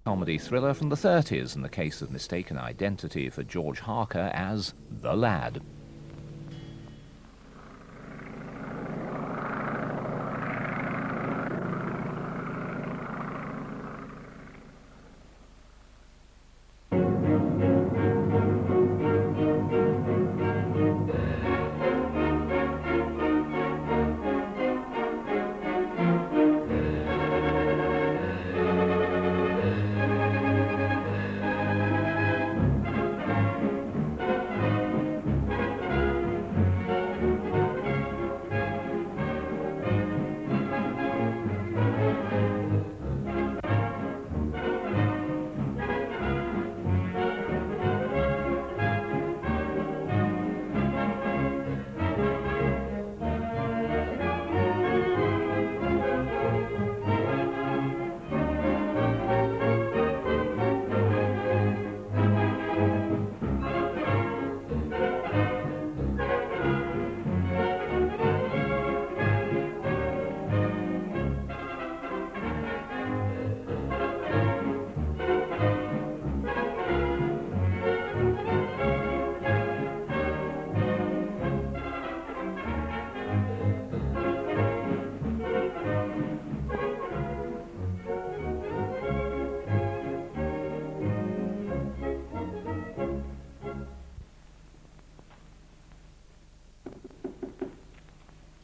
comedy thriller from the 30s in the case of mistaken identity for George Harker as the Lad.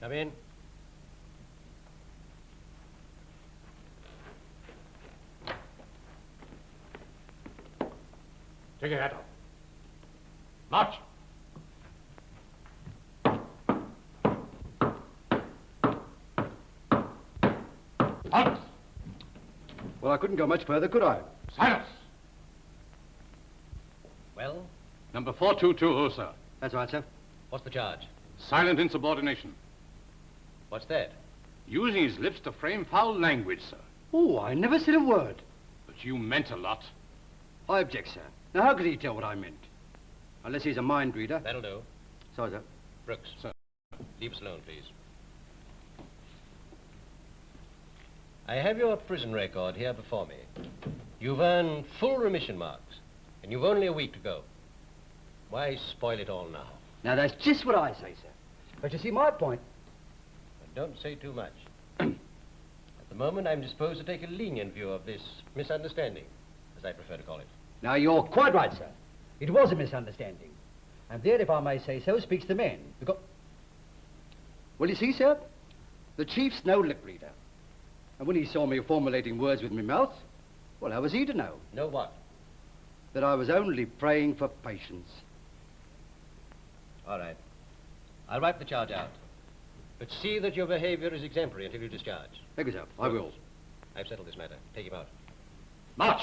Come in. Take your hat off. March! Halt! Well, I couldn't go much further, could I? Silence! Well, Number 4220, sir. That's right, sir. what's the charge? Silent insubordination. What's that? Using his lips to frame foul language, sir. Oh, I never said a word. But you meant a lot. I object, sir. Now, how could he tell what I meant? Unless he's a mind reader. That'll do. Sorry, sir. Brooks. Sir. Leave us alone, please. I have your prison record here before me. You've earned full remission marks, and you've only a week to go. Why spoil it all now? Now, that's just what I say, sir. But you see, my point... But don't say too much. At the moment, I'm disposed to take a lenient view of this misunderstanding, as I prefer to call it. Now, you're quite right, sir. It was a misunderstanding. And there, if I may say so, speaks the man. Because... Well, you see, sir, the chief's no lip reader. And when he saw me formulating words with my mouth, well, how was he to know? Know what? That I was only praying for patience. All right. I'll wipe the charge out. But see that your behavior is exemplary until you discharge. Thank you, sir. I will. I've settled this matter. Take him out. March!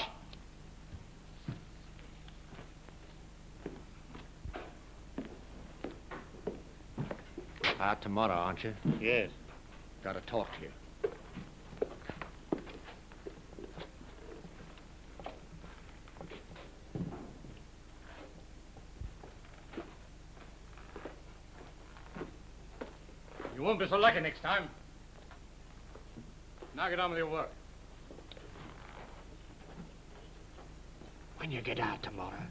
Out tomorrow, aren't you? Yes. Got to talk to you. You won't be so lucky next time. Now get on with your work. When you get out tomorrow,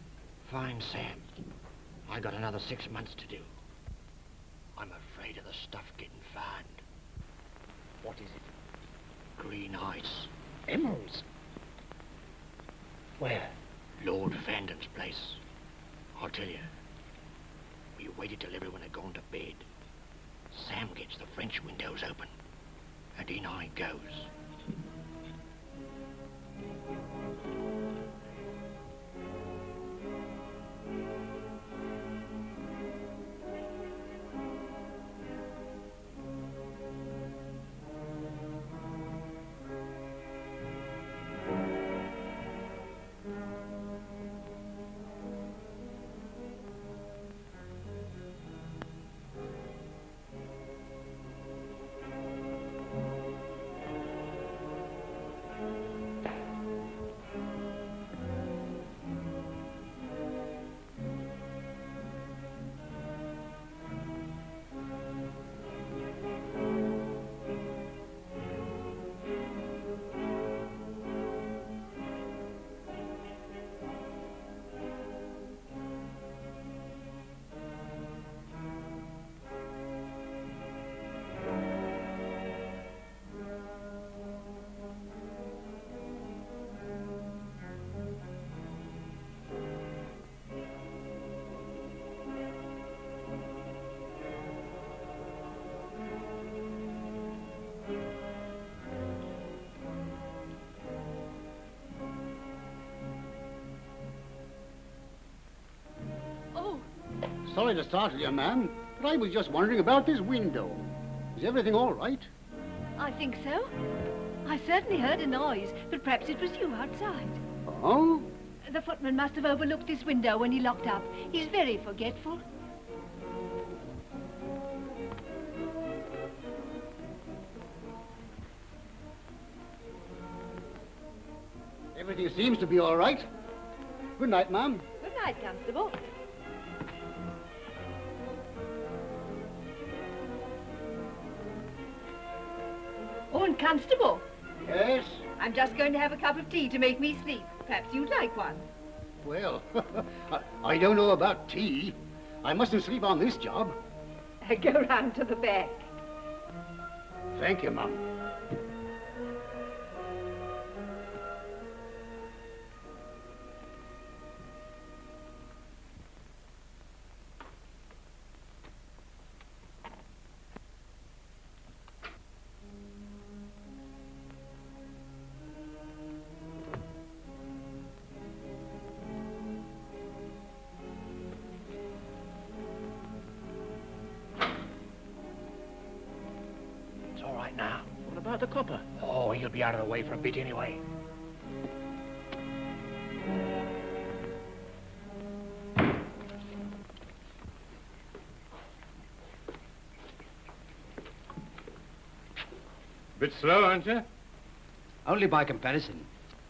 find Sam. I got another 6 months to do. I'm afraid of the stuff getting found. What is it? Green ice. Emeralds. Where? Lord Vanden's place. I'll tell you. We waited till everyone had gone to bed. Sam gets the French windows open, and in I goes. Sorry to startle you, ma'am, but I was just wondering about this window. Is everything all right? I think so. I certainly heard a noise, but perhaps it was you outside. Oh? The footman must have overlooked this window when he locked up. He's very forgetful. Everything seems to be all right. Good night, ma'am. Good night, Constable. Oh, and Constable, Yes? I'm just going to have a cup of tea to make me sleep. Perhaps you'd like one. Well, I don't know about tea. I mustn't sleep on this job. Go round to the back. Thank you, ma'am. It's all right now. What about the copper? Oh, he'll be out of the way for a bit anyway. Bit slow, aren't you? Only by comparison.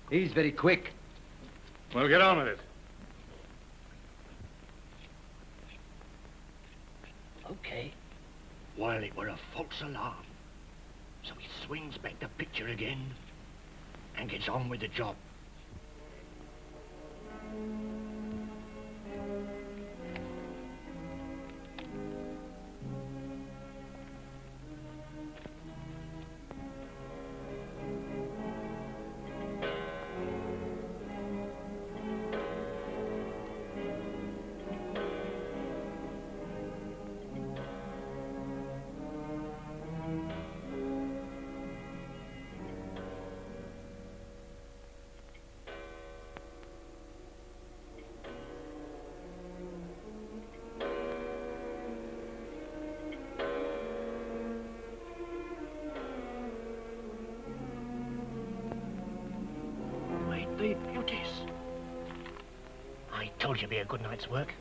He's very quick. Well, get on with it. Okay. While it were a false alarm. So he swings back the picture again and gets on with the job. The beauties. I told you it'd be a good night's work.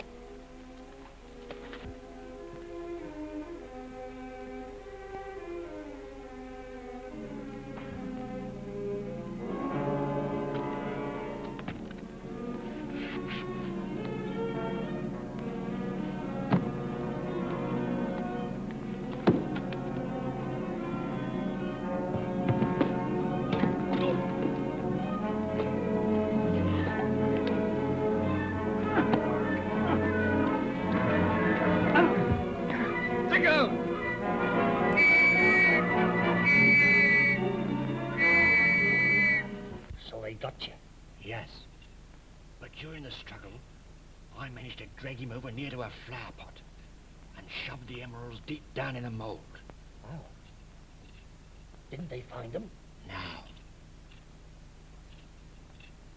Got you. Yes. But during the struggle, I managed to drag him over near to a flower pot and shoved the emeralds deep down in the mould. Oh. Didn't they find them? No.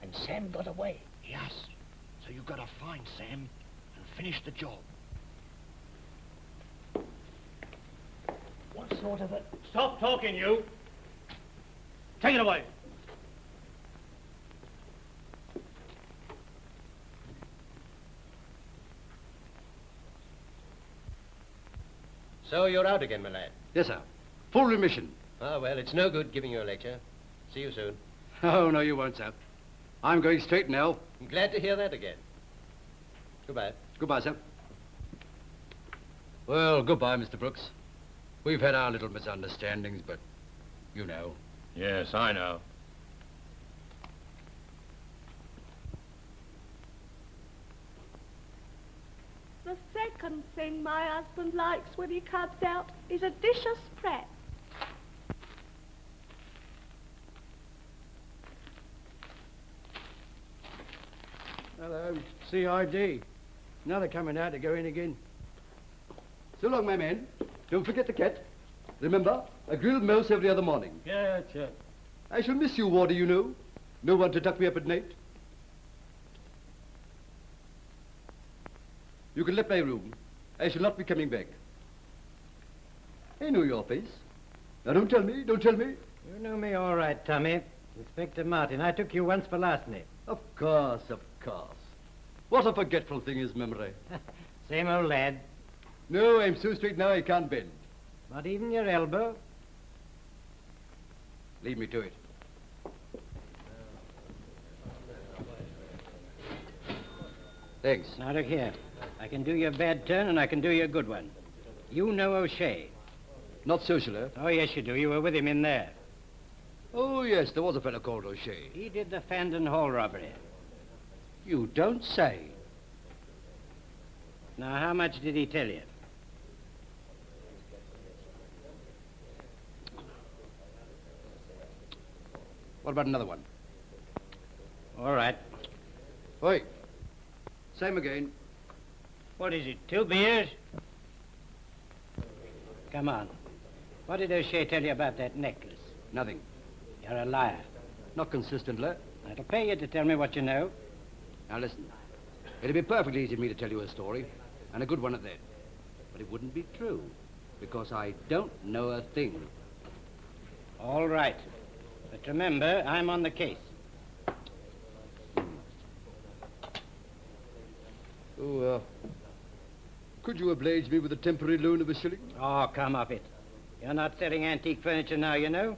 And Sam got away? Yes. So you've got to find Sam and finish the job. What sort of a... Stop talking, you. Take it away. So you're out again, my lad. Yes, sir. Full remission. Ah, well, it's no good giving you a lecture. See you soon. Oh, no, you won't, sir. I'm going straight now. I'm glad to hear that again. Goodbye. Goodbye, sir. Well, goodbye, Mr. Brooks. We've had our little misunderstandings, but you know. Yes, I know. The second thing my husband likes when he comes out is a dish of sprat. Hello, CID. Another coming out to go in again. So long, my men. Don't forget the cat. Remember, a grilled mouse every other morning. Yeah. I shall miss you, Warder, you know. No one to tuck me up at night. You can let my room. I shall not be coming back. I know your face. Now, don't tell me, don't tell me. You know me all right, Tommy. Inspector Martin, I took you once for larceny. Of course, of course. What a forgetful thing is memory. Same old lad. No, I'm so straight now I can't bend. Not even your elbow. Leave me to it. Thanks. Now, look here. I can do you a bad turn and I can do you a good one. You know O'Shea. Not social, eh? Oh, yes, you do. You were with him in there. Oh, yes, there was a fellow called O'Shea. He did the Fandon Hall robbery. You don't say. Now, how much did he tell you? What about another one? All right. Oi. Same again. What is it, 2 beers? Come on. What did O'Shea tell you about that necklace? Nothing. You're a liar. Not consistently. It'll pay you to tell me what you know. Now listen. It'd be perfectly easy for me to tell you a story, and a good one at that. But it wouldn't be true, because I don't know a thing. All right. But remember, I'm on the case. Oh, could you oblige me with a temporary loan of $1 shilling? Oh, come off it. You're not selling antique furniture now, you know,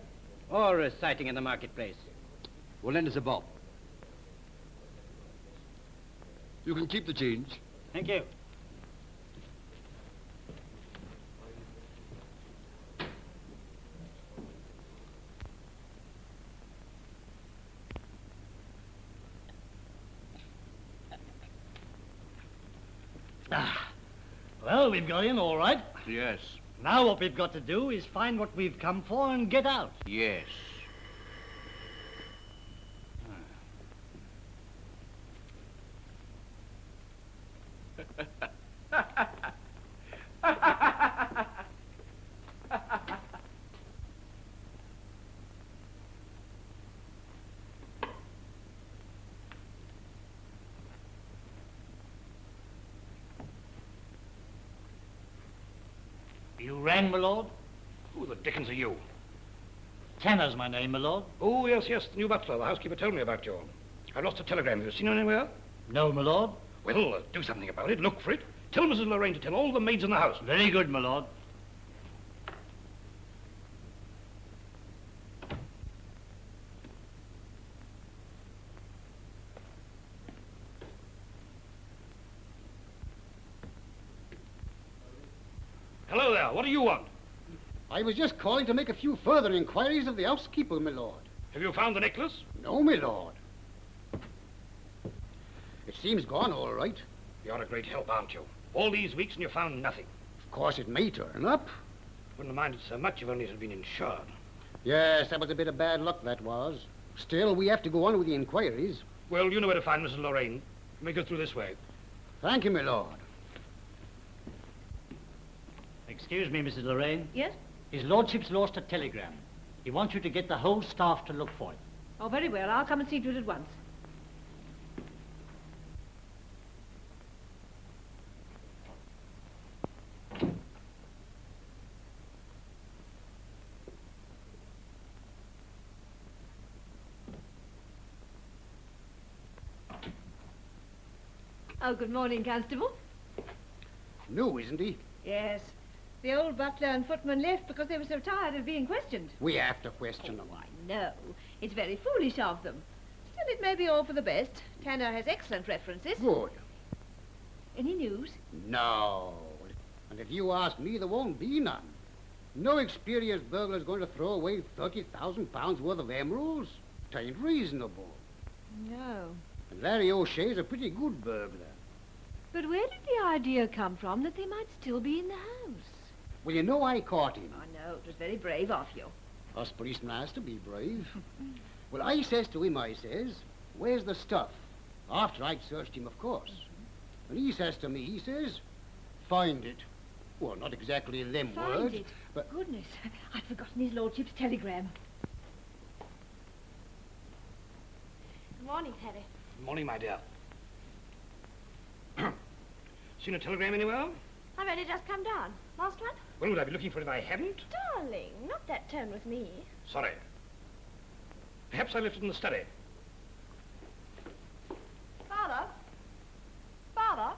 or reciting in the marketplace. Well, lend us a bob. You can keep the change. Thank you. Well, we've got in all right. Yes. Now what we've got to do is find what we've come for and get out. Yes. You rang, my lord? Who the dickens are you? Tanner's my name, my lord. Oh, yes, the new butler. The housekeeper told me about you. I lost a telegram. Have you seen it anywhere? No, my lord. Well, do something about it. Look for it. Tell Mrs. Lorraine to tell all the maids in the house. Very good, my lord. Hello there. What do you want? I was just calling to make a few further inquiries of the housekeeper, my lord. Have you found the necklace? No, my lord. It seems gone all right. You're a great help, aren't you? All these weeks and you found nothing. Of course, it may turn up. Wouldn't have minded so much if only it had been insured. Yes, that was a bit of bad luck, that was. Still, we have to go on with the inquiries. Well, you know where to find Mrs. Lorraine. Let me go through this way. Thank you, my lord. Excuse me, Mrs. Lorraine. Yes? His lordship's lost a telegram. He wants you to get the whole staff to look for it. Oh, very well. I'll come and see to it at once. Oh, good morning, Constable. No, isn't he? Yes. The old butler and footman left because they were so tired of being questioned. We have to question them. Oh, I know. It's very foolish of them. Still, it may be all for the best. Tanner has excellent references. Good. Any news? No. And if you ask me, there won't be none. No experienced burglar's going to throw away £30,000 worth of emeralds. It ain't reasonable. No. And Larry O'Shea's a pretty good burglar. But where did the idea come from that they might still be in the house? Well, you know I caught him. I know. It was very brave of you. Us policemen has to be brave. Well, I says to him, I says, where's the stuff? After I'd searched him, of course. And he says to me, he says, find it. Well, not exactly in them Find words, it. but... Goodness, I'd forgotten his lordship's telegram. Good morning, Harry. Good morning, my dear. Seen a telegram anywhere? I've only just come down. Last one? When would I be looking for it if I hadn't? Darling, not that tone with me. Sorry. Perhaps I left it in the study. Father? Father?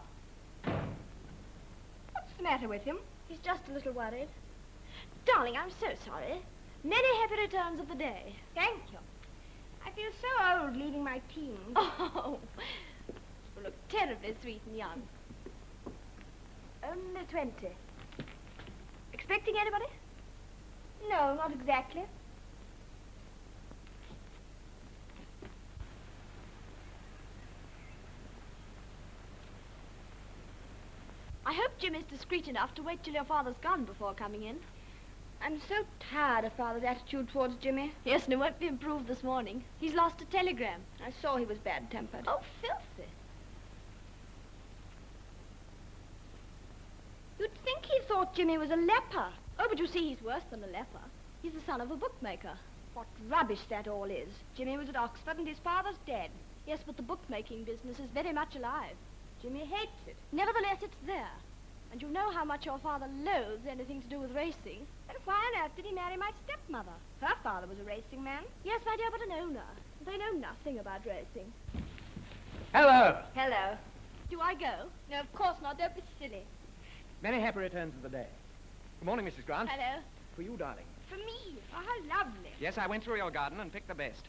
What's the matter with him? He's just a little worried. Darling, I'm so sorry. Many happy returns of the day. Thank you. I feel so old leaving my teens. Oh, you look terribly sweet and young. Only 20. Expecting anybody? No, not exactly. I hope Jim is discreet enough to wait till your father's gone before coming in. I'm so tired of Father's attitude towards Jimmy. Yes, and it won't be improved this morning. He's lost a telegram. I saw he was bad-tempered. Oh, filthy. You'd think he thought Jimmy was a leper. Oh, but you see, he's worse than a leper. He's the son of a bookmaker. What rubbish that all is. Jimmy was at Oxford and his father's dead. Yes, but the bookmaking business is very much alive. Jimmy hates it. Nevertheless, it's there. And you know how much your father loathes anything to do with racing. Then why on earth did he marry my stepmother? Her father was a racing man. Yes, my dear, but an owner. They know nothing about racing. Hello. Hello. Do I go? No, of course not. Don't be silly. Many happy returns of the day. Good morning, Mrs. Grant. Hello. For you, darling. For me? Oh, how lovely. Yes, I went through your garden and picked the best.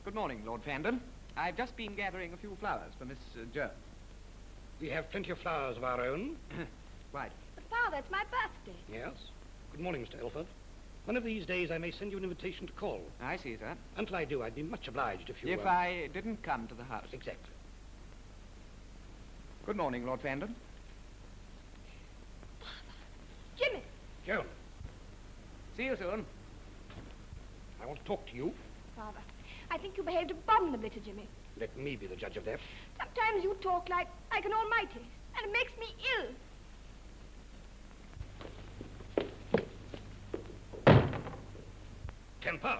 Good morning, Lord Fandon. I've just been gathering a few flowers for Miss Jones. We have plenty of flowers of our own. Right. But, Father, it's my birthday. Yes. Good morning, Mr. Elford. One of these days I may send you an invitation to call. I see, sir. Until I do, I'd be much obliged if you... If I didn't come to the house. Exactly. Good morning, Lord Fandon. Jimmy! Joan, See you soon. I want to talk to you. Father, I think you behaved abominably to Jimmy. Let me be the judge of that. Sometimes you talk like an almighty, and it makes me ill. Temper.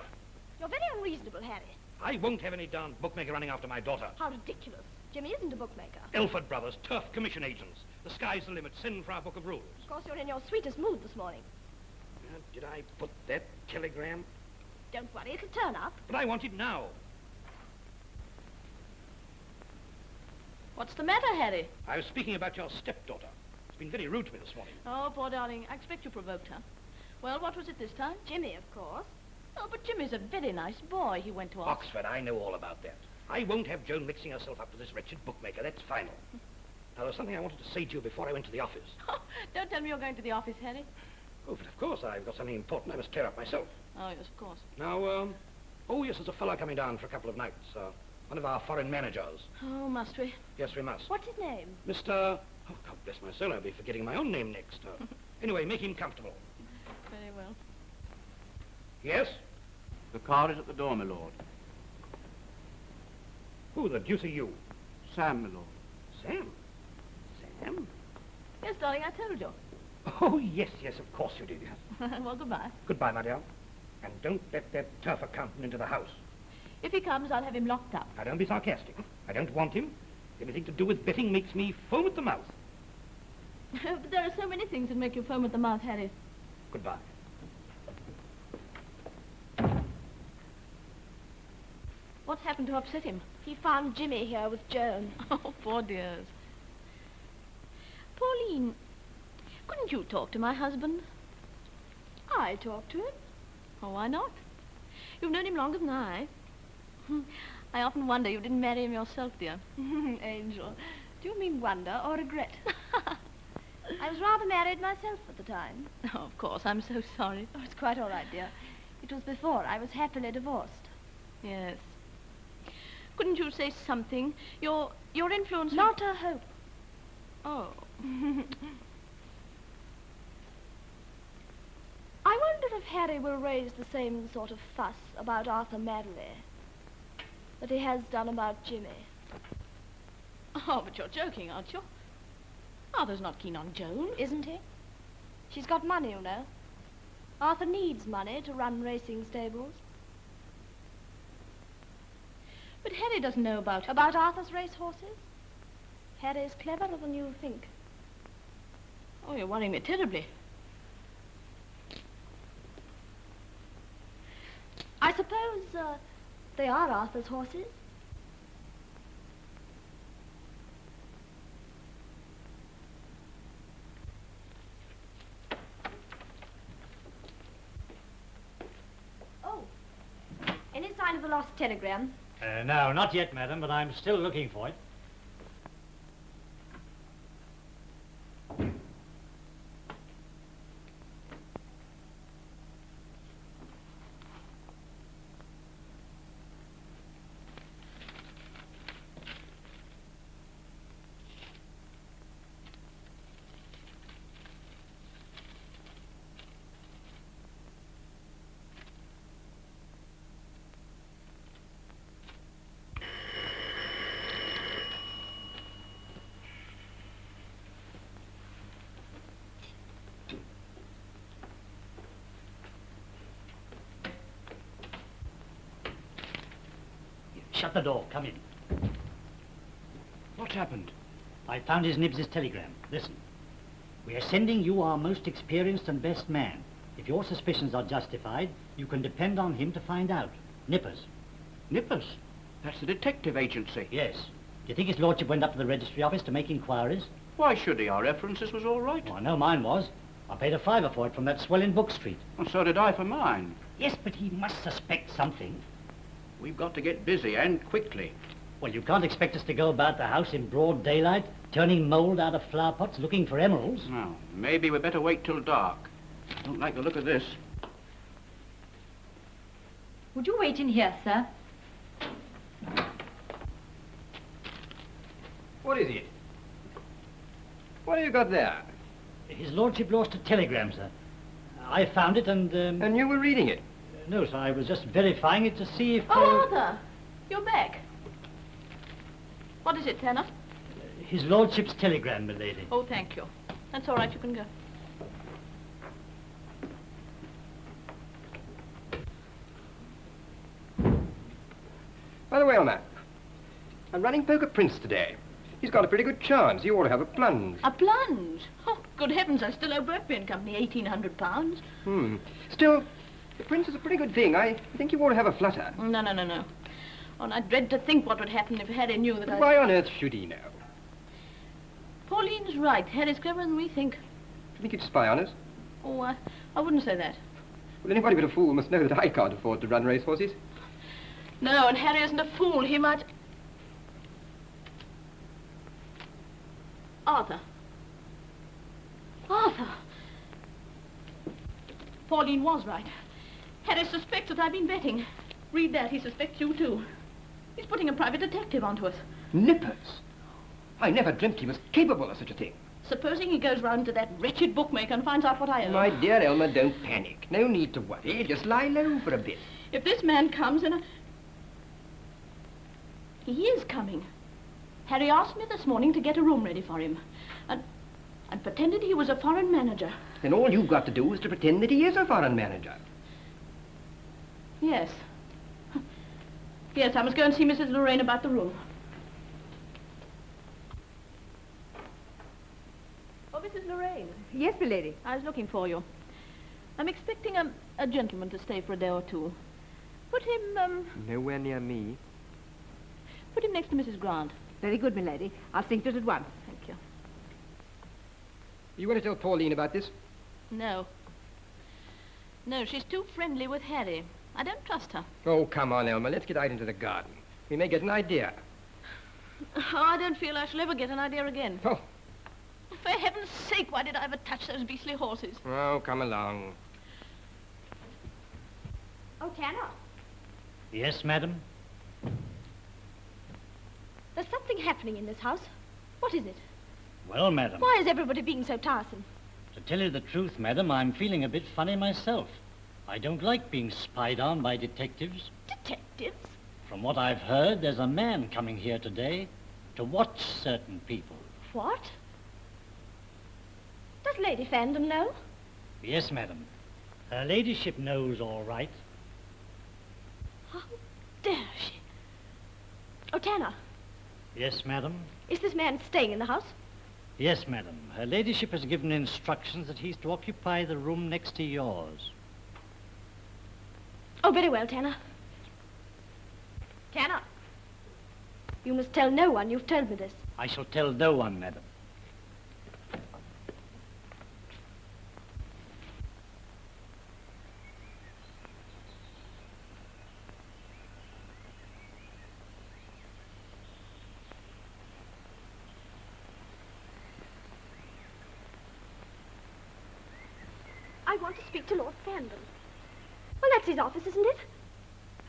You're very unreasonable, Harry. I won't have any darned bookmaker running after my daughter. How ridiculous. Jimmy isn't a bookmaker. Elford Brothers, turf commission agents. The sky's the limit. Send for our book of rules. Of course, you're in your sweetest mood this morning. Did I put that telegram? Don't worry, it'll turn up. But I want it now. What's the matter, Harry? I was speaking about your stepdaughter. It's been very rude to me this morning. Oh, poor darling. I expect you provoked her. Well, what was it this time? Jimmy, of course. Oh, but Jimmy's a very nice boy. He went to Oxford, I know all about that. I won't have Joan mixing herself up with this wretched bookmaker. That's final. Now, there's something I wanted to say to you before I went to the office. Don't tell me you're going to the office, Harry. Oh, but of course, I've got something important I must clear up myself. Oh, yes, of course. Now, oh, yes, there's a fellow coming down for a couple of nights. One of our foreign managers. Oh, must we? Yes, we must. What's his name? Mr... Oh, God bless my soul, I'll be forgetting my own name next. Anyway, make him comfortable. Very well. Yes? The car is at the door, my lord. Who the deuce are you? Sam, my lord. Sam? Sam? Yes, darling, I told you. Oh, yes, yes, of course you did. Well, goodbye. Goodbye, my dear. And don't let that turf accountant into the house. If he comes, I'll have him locked up. Now, don't be sarcastic. I don't want him. Anything to do with betting makes me foam at the mouth. But there are so many things that make you foam at the mouth, Harry. Goodbye. What happened to upset him? He found Jimmy here with Joan. Oh, poor dears. Pauline, couldn't you talk to my husband? I talked to him. Oh, why not? You've known him longer than I. I often wonder you didn't marry him yourself, dear. Angel, do you mean wonder or regret? I was rather married myself at the time. Oh, of course, I'm so sorry. Oh, it's quite all right, dear. It was before I was happily divorced. Yes. Couldn't you say something? Your influence... Not a hope. Oh. I wonder if Harry will raise the same sort of fuss about Arthur Madley that he has done about Jimmy. Oh, but you're joking, aren't you? Arthur's not keen on Joan. Isn't he? She's got money, you know. Arthur needs money to run racing stables. But Harry doesn't know about... About Arthur's racehorses? Harry is cleverer than you think. Oh, you're worrying me terribly. I suppose they are Arthur's horses. Oh, any sign of the lost telegram? No, not yet, madam, but I'm still looking for it. Shut the door. Come in. What's happened? I found his Nibs' telegram. Listen. We are sending you our most experienced and best man. If your suspicions are justified, you can depend on him to find out. Nippers. Nippers? That's the detective agency. Yes. Do you think his lordship went up to the registry office to make inquiries? Why should he? Our references was all right. Oh, I know mine was. I paid a £5 for it from that swell in Book Street. And so did I for mine. Yes, but he must suspect something. We've got to get busy, and quickly. Well, you can't expect us to go about the house in broad daylight, turning mould out of flower pots, looking for emeralds. No, maybe we'd better wait till dark. I don't like the look of this. Would you wait in here, sir? What is it? What have you got there? His lordship lost a telegram, sir. I found it and... And you were reading it? No, sir, I was just verifying it to see if... Oh, Arthur, you're back. What is it, Tanner? His lordship's telegram, milady. Oh, thank you. That's all right, you can go. By the way, old man, I'm running Poker Prince today. He's got a pretty good chance. You ought to have a plunge. A plunge? Oh, good heavens, I still owe Burtby and Company £1,800. Still, the Prince is a pretty good thing. I think you ought to have a flutter. No. Oh, and I dread to think what would happen if Harry knew that I... Why on earth should he know? Pauline's right. Harry's cleverer than we think. Do you think he'd spy on us? Oh, I wouldn't say that. Well, anybody but a fool must know that I can't afford to run racehorses. No, and Harry isn't a fool. He might... Arthur. Pauline was right. Harry suspects that I've been betting. Read that, he suspects you too. He's putting a private detective onto us. Nippers! I never dreamt he was capable of such a thing. Supposing he goes round to that wretched bookmaker and finds out what I owe. My dear Elmer, don't panic. No need to worry. Just lie low for a bit. If this man comes in He is coming. Harry asked me this morning to get a room ready for him. And pretended he was a foreign manager. Then all you've got to do is to pretend that he is a foreign manager. Yes. Yes, I must go and see Mrs. Lorraine about the room. Oh, Mrs. Lorraine. Yes, milady. I was looking for you. I'm expecting a gentleman to stay for a day or two. Put him, Nowhere near me. Put him next to Mrs. Grant. Very good, milady. I'll think of it at once. Thank you. You want to tell Pauline about this? No. No, she's too friendly with Harry. I don't trust her. Oh, come on, Elmer. Let's get out into the garden. We may get an idea. Oh, I don't feel I shall ever get an idea again. Oh. For heaven's sake, why did I ever touch those beastly horses? Oh, come along. Oh, Tanner, Yes, madam? there's something happening in this house. What is it? Well, madam, Why is everybody being so tiresome? to tell you the truth, madam, I'm feeling a bit funny myself. I don't like being spied on by detectives. Detectives? From what I've heard, there's a man coming here today to watch certain people. What? Does Lady Fandom know? Yes, madam. Her ladyship knows all right. How dare she? Oh, Tanner, Yes, madam? is this man staying in the house? Yes, madam. Her ladyship has given instructions that he's to occupy the room next to yours. Oh, very well, Tanner. Tanner, you must tell no one you've told me this. I shall tell no one, madam. I want to speak to Lord Fandon. Well, that's his office, isn't it?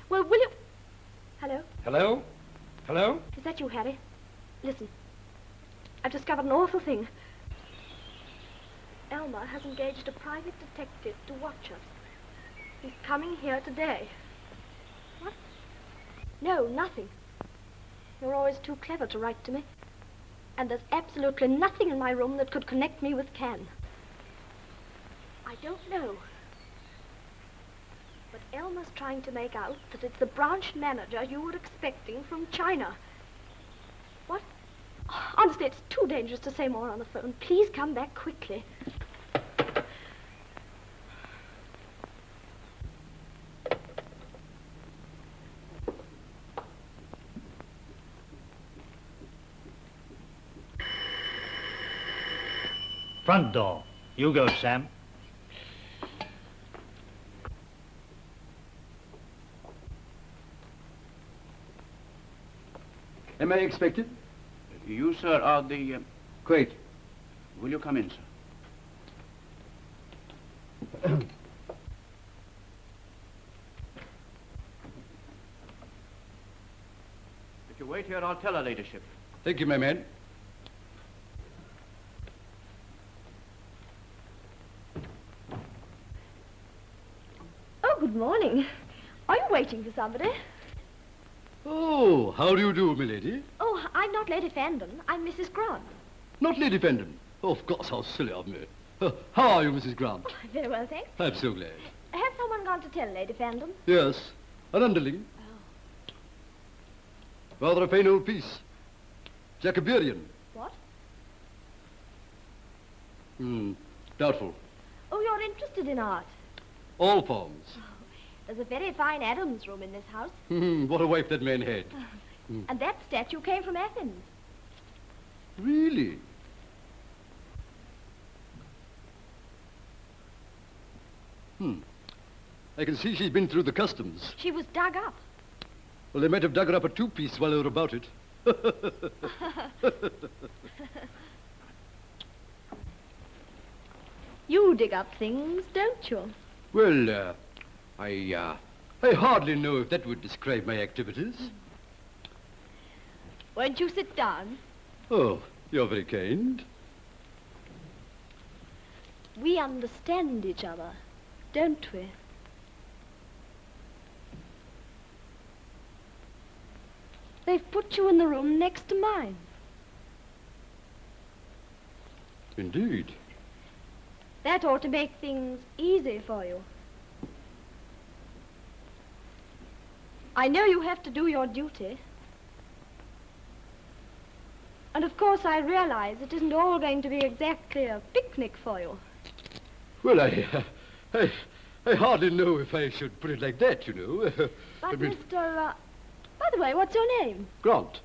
Well, will you... Hello? Hello? Hello? Is that you, Harry? Listen. I've discovered an awful thing. Elmer has engaged a private detective to watch us. He's coming here today. What? No, nothing. You're always too clever to write to me. And there's absolutely nothing in my room that could connect me with Can. I don't know. But Elmer's trying to make out that it's the branch manager you were expecting from China. What? Honestly, it's too dangerous to say more on the phone. Please come back quickly. Front door. You go, Sam. Am I expected? You, sir, are the... Quite. Will you come in, sir? If you wait here, I'll tell her ladyship. Thank you, my man. Oh, good morning. Are you waiting for somebody? Oh, how do you do, milady? Oh, I'm not Lady Fandon. I'm Mrs. Grant. Not Lady Fendon. Oh, of course, how silly of me. How are you, Mrs. Grant? Oh, very well, thanks. I'm so glad. Has someone gone to tell Lady Fandon? Yes, an underling. Oh. Rather a fine old piece. Jacoberian. What? Doubtful. Oh, you're interested in art. All forms. There's a very fine Adams room in this house. What a wife that man had. And that statue came from Athens. Really? I can see she's been through the customs. She was dug up. Well, they might have dug her up a two-piece while they were about it. You dig up things, don't you? Well, I hardly know if that would describe my activities. Won't you sit down? Oh, you're very kind. We understand each other, don't we? They've put you in the room next to mine. Indeed. That ought to make things easy for you. I know you have to do your duty. And of course I realize it isn't all going to be exactly a picnic for you. Well, I hardly know if I should put it like that, you know. But by the way, what's your name? Grant.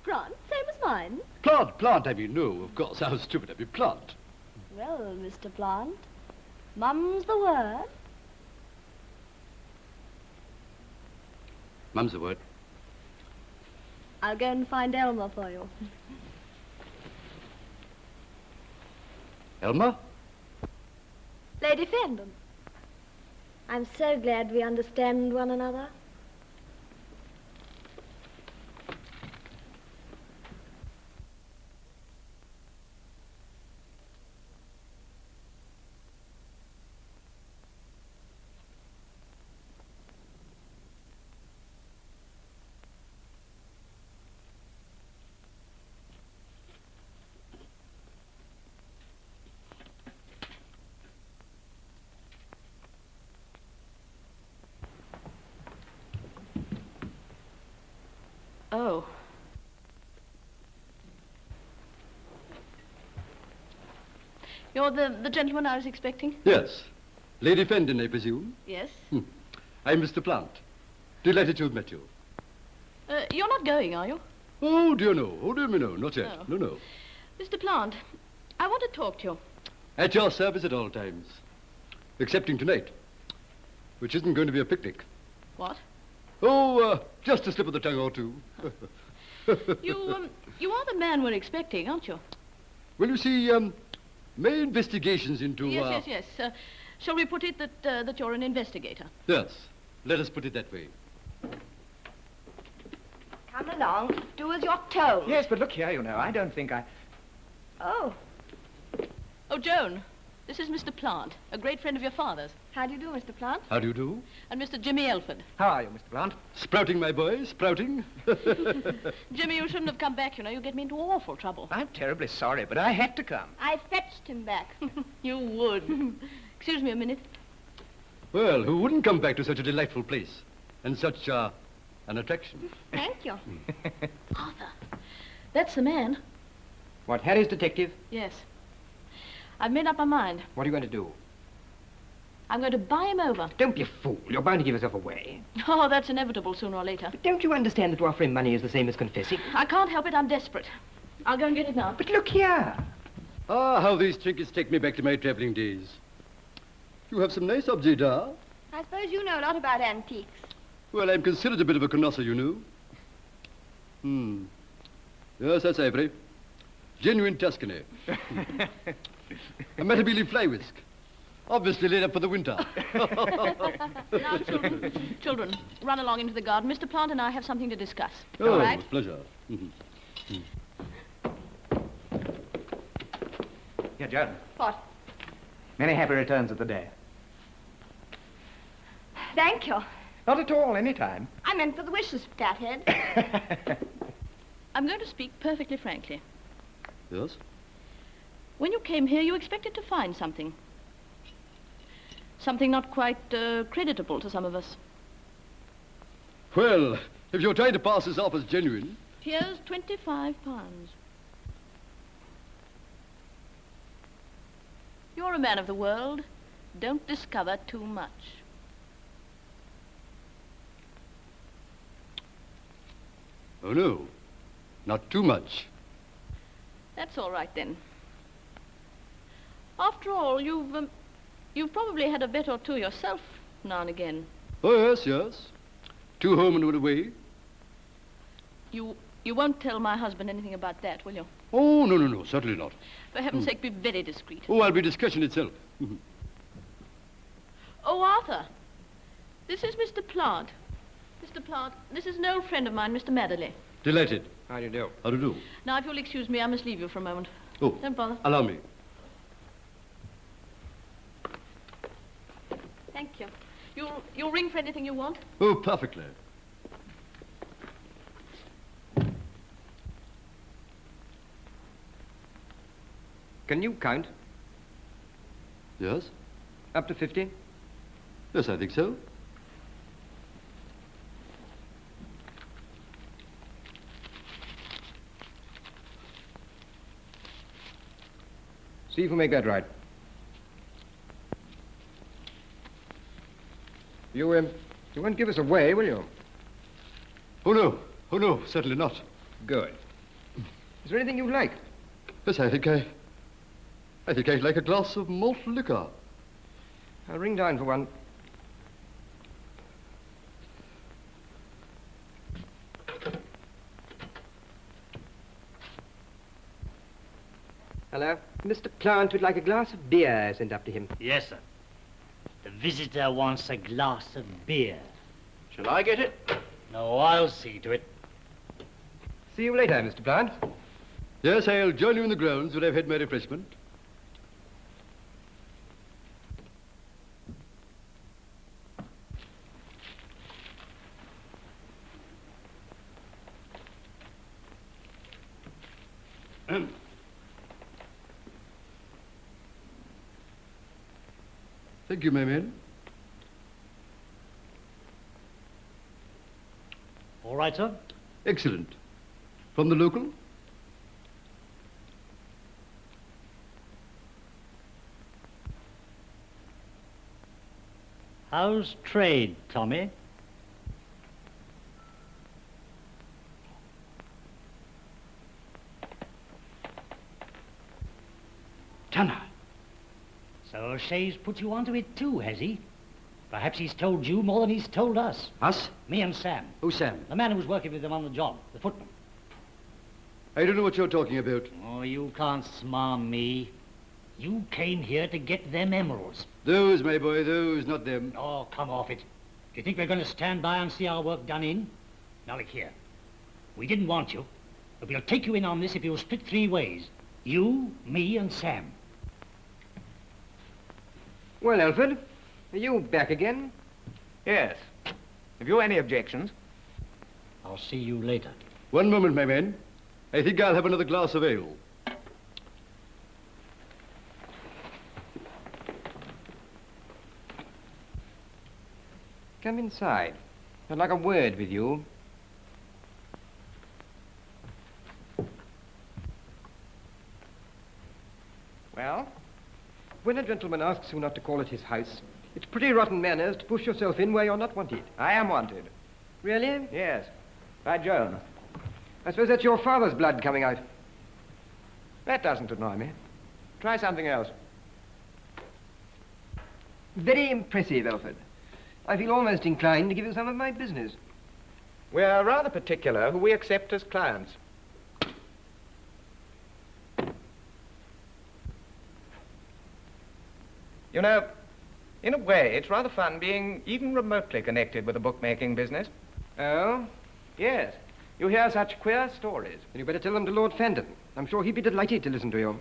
Grant, same as mine. Plant, I mean, no, of course, how stupid, I mean, Plant. Well, Mr. Plant, mum's the word. Mum's the word. I'll go and find Elmer for you. Elmer? Lady Fandon. I'm so glad we understand one another. Oh. You're the gentleman I was expecting? Yes. Lady Fendon, I presume? Yes. I'm Mr. Plant. Delighted to have met you. You're not going, are you? Oh, dear no. Oh, dear me, no. Not yet. Oh. No, no. Mr. Plant, I want to talk to you. At your service at all times. Excepting tonight, which isn't going to be a picnic. What? Oh, just a slip of the tongue or two. You are the man we're expecting, aren't you? Well, you see, my investigations into... Yes. Shall we put it that you're an investigator? Yes. Let us put it that way. Come along. Do as you're told. Yes, but look here, you know, I don't think I... Oh. Oh, Joan, this is Mr. Plant, a great friend of your father's. How do you do, Mr. Plant? How do you do? And Mr. Jimmy Elford. How are you, Mr. Plant? Sprouting, my boy, sprouting. Jimmy, you shouldn't have come back, you know. You get me into awful trouble. I'm terribly sorry, but I had to come. I fetched him back. You would. Excuse me a minute. Well, who wouldn't come back to such a delightful place and such an attraction? Thank you. Arthur, that's the man. What, Harry's detective? Yes. I've made up my mind. What are you going to do? I'm going to buy him over. Don't be a fool. You're bound to give yourself away. Oh, that's inevitable sooner or later. But don't you understand that to offer him money is the same as confessing? I can't help it. I'm desperate. I'll go and get it now. But look here. Ah, how these trinkets take me back to my traveling days. You have some nice objects, ah? I suppose you know a lot about antiques. Well, I'm considered a bit of a connoisseur, you know. Yes, that's ivory. Genuine Tuscany. A Matabele fly whisk. Obviously laid up for the winter. Now, children, run along into the garden. Mr. Plant and I have something to discuss. Oh, All right? pleasure. Here, Joan. What? Many happy returns of the day. Thank you. Not at all, any time. I meant for the wishes, fathead. I'm going to speak perfectly frankly. Yes? When you came here, you expected to find something. Something not quite creditable to some of us. Well, if you're trying to pass this off as genuine... Here's £25. You're a man of the world. Don't discover too much. Oh, no. Not too much. That's all right, then. After all, you've probably had a bet or two yourself now and again. Oh, yes. 2 home and 1 away. You won't tell my husband anything about that, will you? Oh, no, certainly not. For heaven's sake, be very discreet. Oh, I'll be discretion itself. Oh, Arthur, this is Mr. Plant. Mr. Plant, this is an old friend of mine, Mr. Madderley. Delighted. How do you do? How do you do? Now, if you'll excuse me, I must leave you for a moment. Oh. Don't bother. Allow me. Thank you. You'll ring for anything you want? Oh, perfectly. Can you count? Yes? Up to 50? Yes, I think so. See if we make that right. You won't give us away, will you? Oh, no, certainly not. Good. Is there anything you like? Yes, I think I'd like a glass of malt liquor. I'll ring down for one. Hello? Mr. Plant would like a glass of beer sent up to him. Yes, sir. The visitor wants a glass of beer. Shall I get it? No, I'll see to it. See you later, Mr. Plant. Yes, I'll join you in the grounds when I've had my refreshment. Thank you, my man. All right, sir. Excellent. From the local? How's trade, Tommy? Tanner. So Shay's put you onto it too, has he? Perhaps he's told you more than he's told us. Us? Me and Sam. Who's Sam? The man who was working with him on the job, the footman. I don't know what you're talking about. Oh, you can't smarm me. You came here to get them emeralds. Those, my boy, those, not them. Oh, come off it. Do you think we're going to stand by and see our work done in? Now, look here. We didn't want you, but we'll take you in on this if you'll split 3 ways. You, me, and Sam. Well, Alfred, are you back again? Yes. Have you any objections? I'll see you later. One moment, my men. I think I'll have another glass of ale. Come inside. I'd like a word with you. Well? When a gentleman asks you not to call at his house, it's pretty rotten manners to push yourself in where you're not wanted. I am wanted. Really? Yes. By Joan. I suppose that's your father's blood coming out. That doesn't annoy me. Try something else. Very impressive, Alfred. I feel almost inclined to give you some of my business. We're rather particular who we accept as clients. You know, in a way, it's rather fun being even remotely connected with the bookmaking business. Oh? Yes. You hear such queer stories. Then you better tell them to Lord Fandon. I'm sure he'd be delighted to listen to you.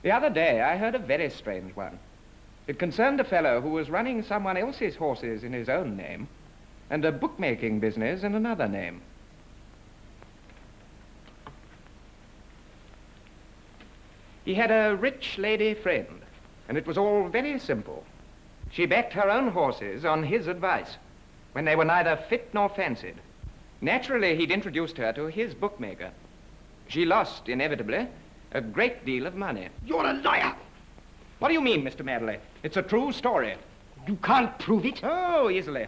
The other day, I heard a very strange one. It concerned a fellow who was running someone else's horses in his own name and a bookmaking business in another name. He had a rich lady friend, and it was all very simple. She backed her own horses on his advice when they were neither fit nor fancied. Naturally, he'd introduced her to his bookmaker. She lost, inevitably, a great deal of money. You're a liar! What do you mean, Mr. Madley? It's a true story. You can't prove it? Oh, easily.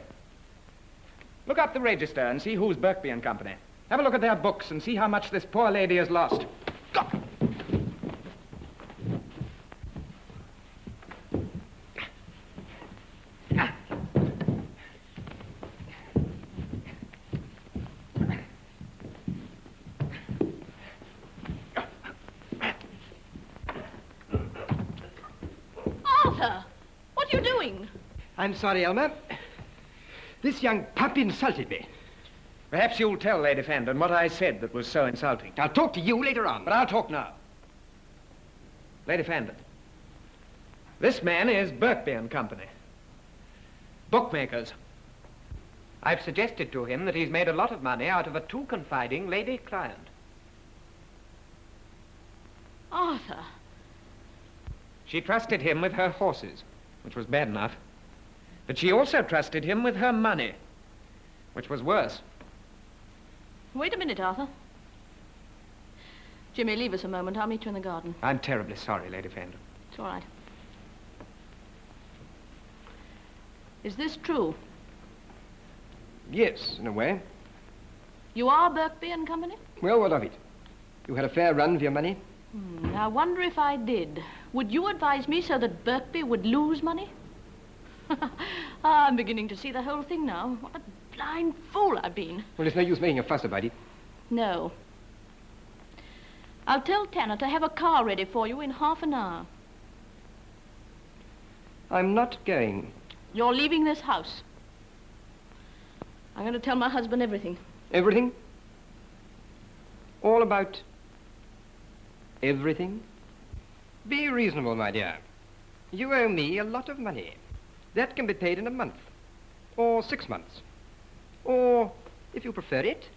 Look up the register and see who's Birkby and Company. Have a look at their books and see how much this poor lady has lost. Arthur, what are you doing? I'm sorry, Elmer. This young pup insulted me. Perhaps you'll tell Lady Fandon what I said that was so insulting. I'll talk to you later on. But I'll talk now. Lady Fandon, this man is Birkby and Company. Bookmakers. I've suggested to him that he's made a lot of money out of a too confiding lady client. Arthur. She trusted him with her horses, which was bad enough. But she also trusted him with her money, which was worse. Wait a minute, Arthur. Jimmy, leave us a moment. I'll meet you in the garden. I'm terribly sorry, Lady Fandon. It's all right. Is this true? Yes, in a way. You are Birkby and Company? Well, what of it? You had a fair run for your money? I wonder if I did. Would you advise me so that Birkby would lose money? I'm beginning to see the whole thing now. What a blind fool I've been. Well, it's no use making a fuss about it. No. I'll tell Tanner to have a car ready for you in half an hour. I'm not going. You're leaving this house. I'm going to tell my husband everything. Everything? All about everything? Be reasonable, my dear. You owe me a lot of money. That can be paid in a month, or 6 months, or, if you prefer it,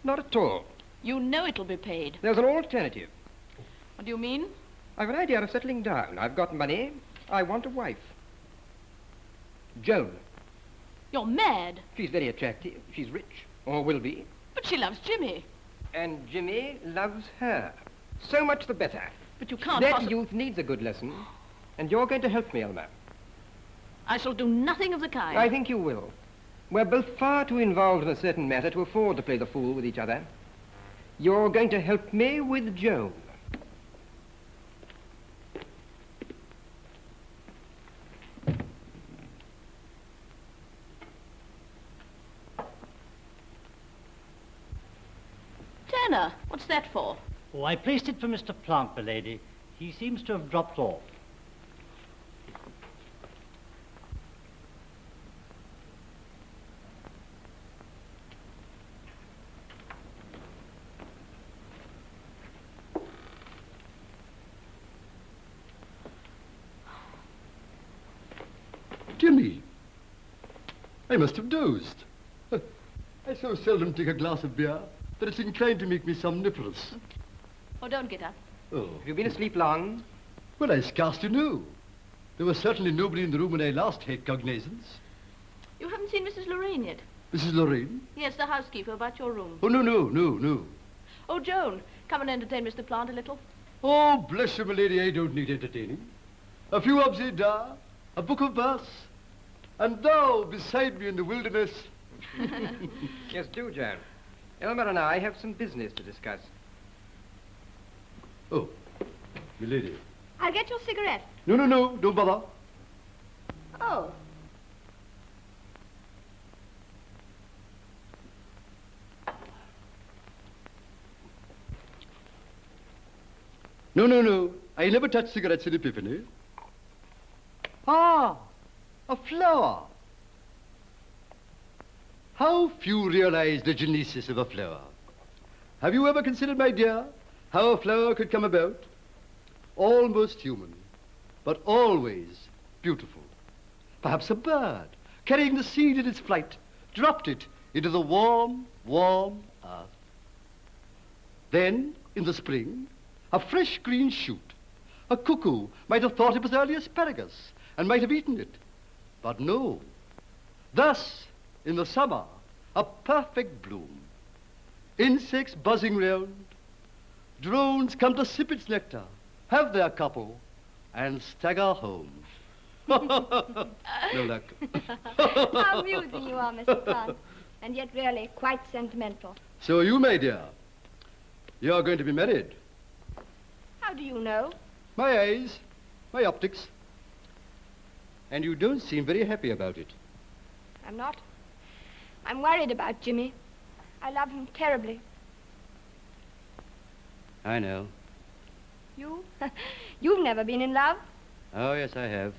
not at all. You know it'll be paid. There's an alternative. What do you mean? I've an idea of settling down. I've got money. I want a wife. Joan. You're mad. She's very attractive. She's rich, or will be. But she loves Jimmy. And Jimmy loves her. So much the better. But you can't That youth needs a good lesson. And you're going to help me, Elmer. I shall do nothing of the kind. I think you will. We're both far too involved in a certain matter to afford to play the fool with each other. You're going to help me with Joan. Tanner, what's that for? Oh, I placed it for Mr. Plant, my lady. He seems to have dropped off. Jimmy, I must have dozed. I so seldom take a glass of beer that it's inclined to make me somniferous. Oh, don't get up. Oh. Have you been asleep long? Well, I scarcely knew. There was certainly nobody in the room when I last had cognizance. You haven't seen Mrs. Lorraine yet? Mrs. Lorraine? Yes, the housekeeper about your room. Oh, no. Oh, Joan, come and entertain Mr. Plant a little. Oh, bless you, my lady, I don't need entertaining. A few objet d'art, a book of verse, and thou beside me in the wilderness. Yes, do, Joan. Elmer and I have some business to discuss. Oh, my lady. I'll get your cigarette. No, don't bother. Oh. No. I never touch cigarettes in Epiphany. Ah, a flower. How few realize the genesis of a flower. Have you ever considered, my dear, how a flower could come about? Almost human, but always beautiful. Perhaps a bird, carrying the seed in its flight, dropped it into the warm earth. Then, in the spring, a fresh green shoot. A cuckoo might have thought it was early asparagus and might have eaten it. But no. Thus, in the summer, a perfect bloom. Insects buzzing round. Drones come to sip its nectar, have their couple, and stagger home. No luck. How amusing you are, Mr. Plant. And yet really quite sentimental. So you, my dear, you're going to be married. How do you know? My eyes, my optics. And you don't seem very happy about it. I'm not. I'm worried about Jimmy. I love him terribly. I know. You? You've never been in love? Oh, yes, I have.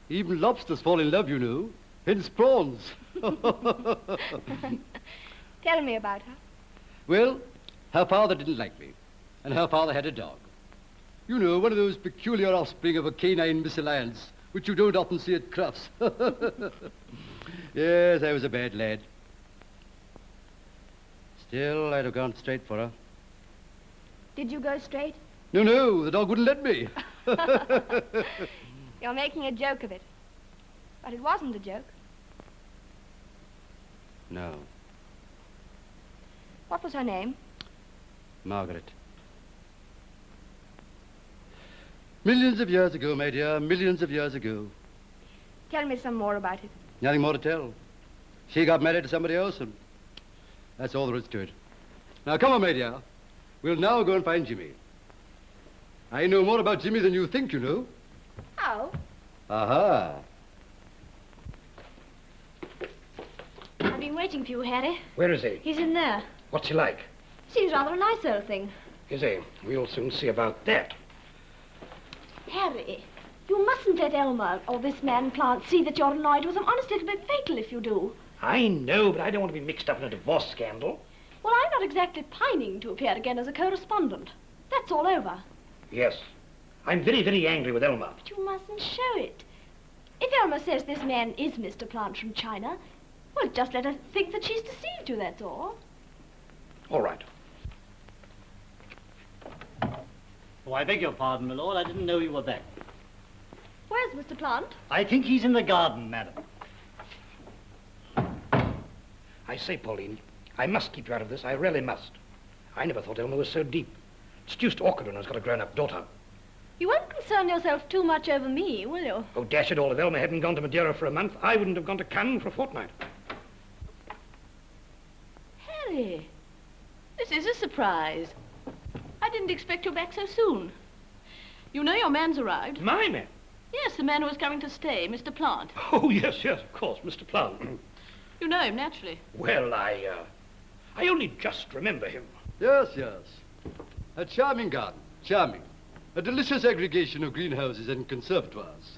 Even lobsters fall in love, you know. Hence prawns. Tell me about her. Well, her father didn't like me. And her father had a dog. You know, one of those peculiar offspring of a canine misalliance, which you don't often see at Crufts. Yes, I was a bad lad. Still, I'd have gone straight for her. Did you go straight? No, the dog wouldn't let me. You're making a joke of it. But it wasn't a joke. No. What was her name? Margaret. Millions of years ago, my dear, millions of years ago. Tell me some more about it. Nothing more to tell. She got married to somebody else, and that's all there is to it. Now, come on, my dear. We'll now go and find Jimmy. I know more about Jimmy than you think, you know. How? Aha. I've been waiting for you, Harry. Where is he? He's in there. What's he like? Seems rather a nice old thing. Is he? We'll soon see about that. Harry, you mustn't let Elmer or this man Plant see that you're annoyed with him. Honestly, it'll be fatal if you do. I know, but I don't want to be mixed up in a divorce scandal. Well, I'm not exactly pining to appear again as a correspondent. That's all over. Yes. I'm very, very angry with Elmer. But you mustn't show it. If Elmer says this man is Mr. Plant from China, well, just let her think that she's deceived you, that's all. All right. Oh, I beg your pardon, my lord. I didn't know you were back. Where's Mr. Plant? I think he's in the garden, madam. I say, Pauline, I must keep you out of this. I really must. I never thought Elmer was so deep. It's deuced awkward when one's got a grown-up daughter. You won't concern yourself too much over me, will you? Oh, dash it all, if Elmer hadn't gone to Madeira for a month, I wouldn't have gone to Cannes for a fortnight. Harry, this is a surprise. I didn't expect you back so soon. You know your man's arrived. My man? Yes, the man who was coming to stay, Mr. Plant. Oh, yes, of course, Mr. Plant. You know him, naturally. Well, I only just remember him. Yes. A charming garden, charming. A delicious aggregation of greenhouses and conservatoires.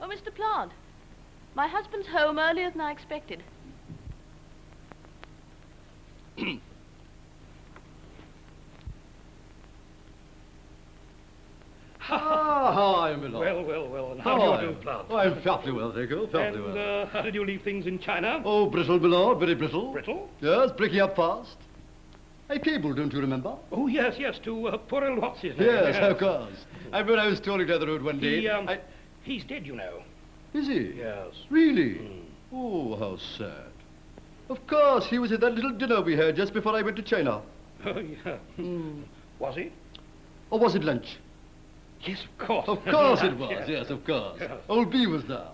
Oh, Mr. Plant, my husband's home earlier than I expected. Hi, my lord. Well, and how do you do, Plant? Oh, I'm fairly well, thank you, fairly well. And how did you leave things in China? Oh, brittle, my lord, very brittle. Brittle? Yes, breaking up fast. I cabled, don't you remember? Oh, yes, to poor old what's his name? Yes, of course. I remember I was strolling down the road one day. He's dead, you know. Is he? Yes. Really? Oh, how sad. Of course, he was at that little dinner we had just before I went to China. Oh, yeah. Was he? Or was it lunch? Yes, of course. Of course it was, yes, of course. Yes. Old B was there.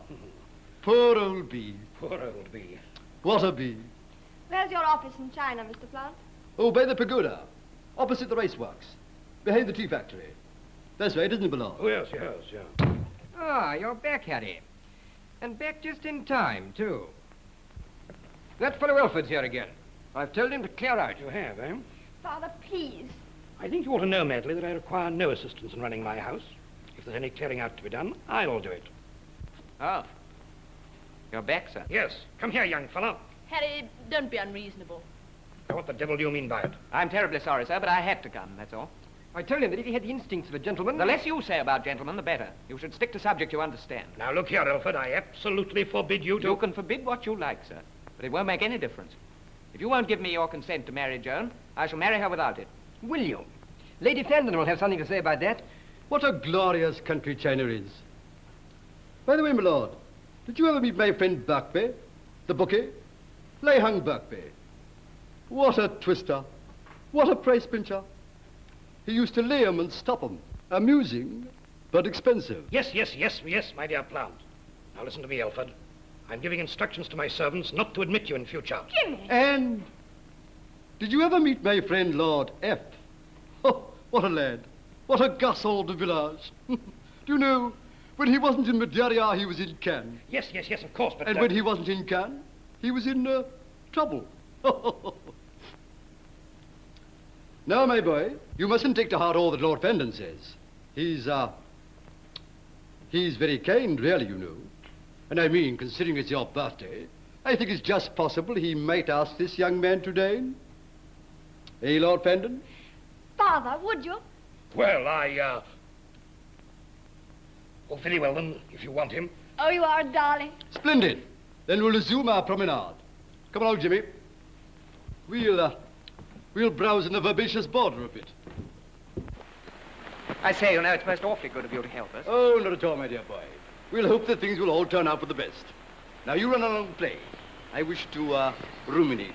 Poor old B. Poor old B. What a B. Where's your office in China, Mr. Plant? Oh, by the pagoda. Opposite the rice works. Behind the tea factory. That's right, isn't it, Ballard? Oh, yes. Ah, you're back, Harry. And back just in time, too. That fellow Elford's here again. I've told him to clear out. You have, eh? Father, please. I think you ought to know, Madley, that I require no assistance in running my house. If there's any clearing out to be done, I'll do it. Oh. You're back, sir? Yes. Come here, young fellow. Harry, don't be unreasonable. Now, what the devil do you mean by it? I'm terribly sorry, sir, but I had to come, that's all. I told him that if he had the instincts of a gentleman... The less you say about gentlemen, the better. You should stick to subject you understand. Now, look here, Alfred, I absolutely forbid you to... You can forbid what you like, sir, but it won't make any difference. If you won't give me your consent to marry Joan, I shall marry her without it. Will you? Lady Flandern will have something to say about that. What a glorious country China is. By the way, my lord, did you ever meet my friend Birkby, the bookie? Lai Hung Birkby. What a twister. What a price pincher. He used to lay 'em and stop 'em. Amusing, but expensive. Yes, my dear Plant. Now, listen to me, Alfred. I'm giving instructions to my servants not to admit you in future. Jimmy! And did you ever meet my friend Lord F? Oh, what a lad. What a garçon de village. Do you know, when he wasn't in Madeira, he was in Cannes. Yes, of course, but... And when he wasn't in Cannes, he was in trouble. Now, my boy, you mustn't take to heart all that Lord Fendon says. He's very kind, really, you know. And I mean, considering it's your birthday, I think it's just possible he might ask this young man to dine. Eh, Lord Fendon? Father, would you? Well, Oh, very well, then, if you want him. Oh, you are a darling. Splendid. Then we'll resume our promenade. Come along, Jimmy. We'll browse in the herbaceous border a bit. I say, you know, it's most awfully good of you to help us. Oh, not at all, my dear boy. We'll hope that things will all turn out for the best. Now, you run along and play. I wish to, ruminate.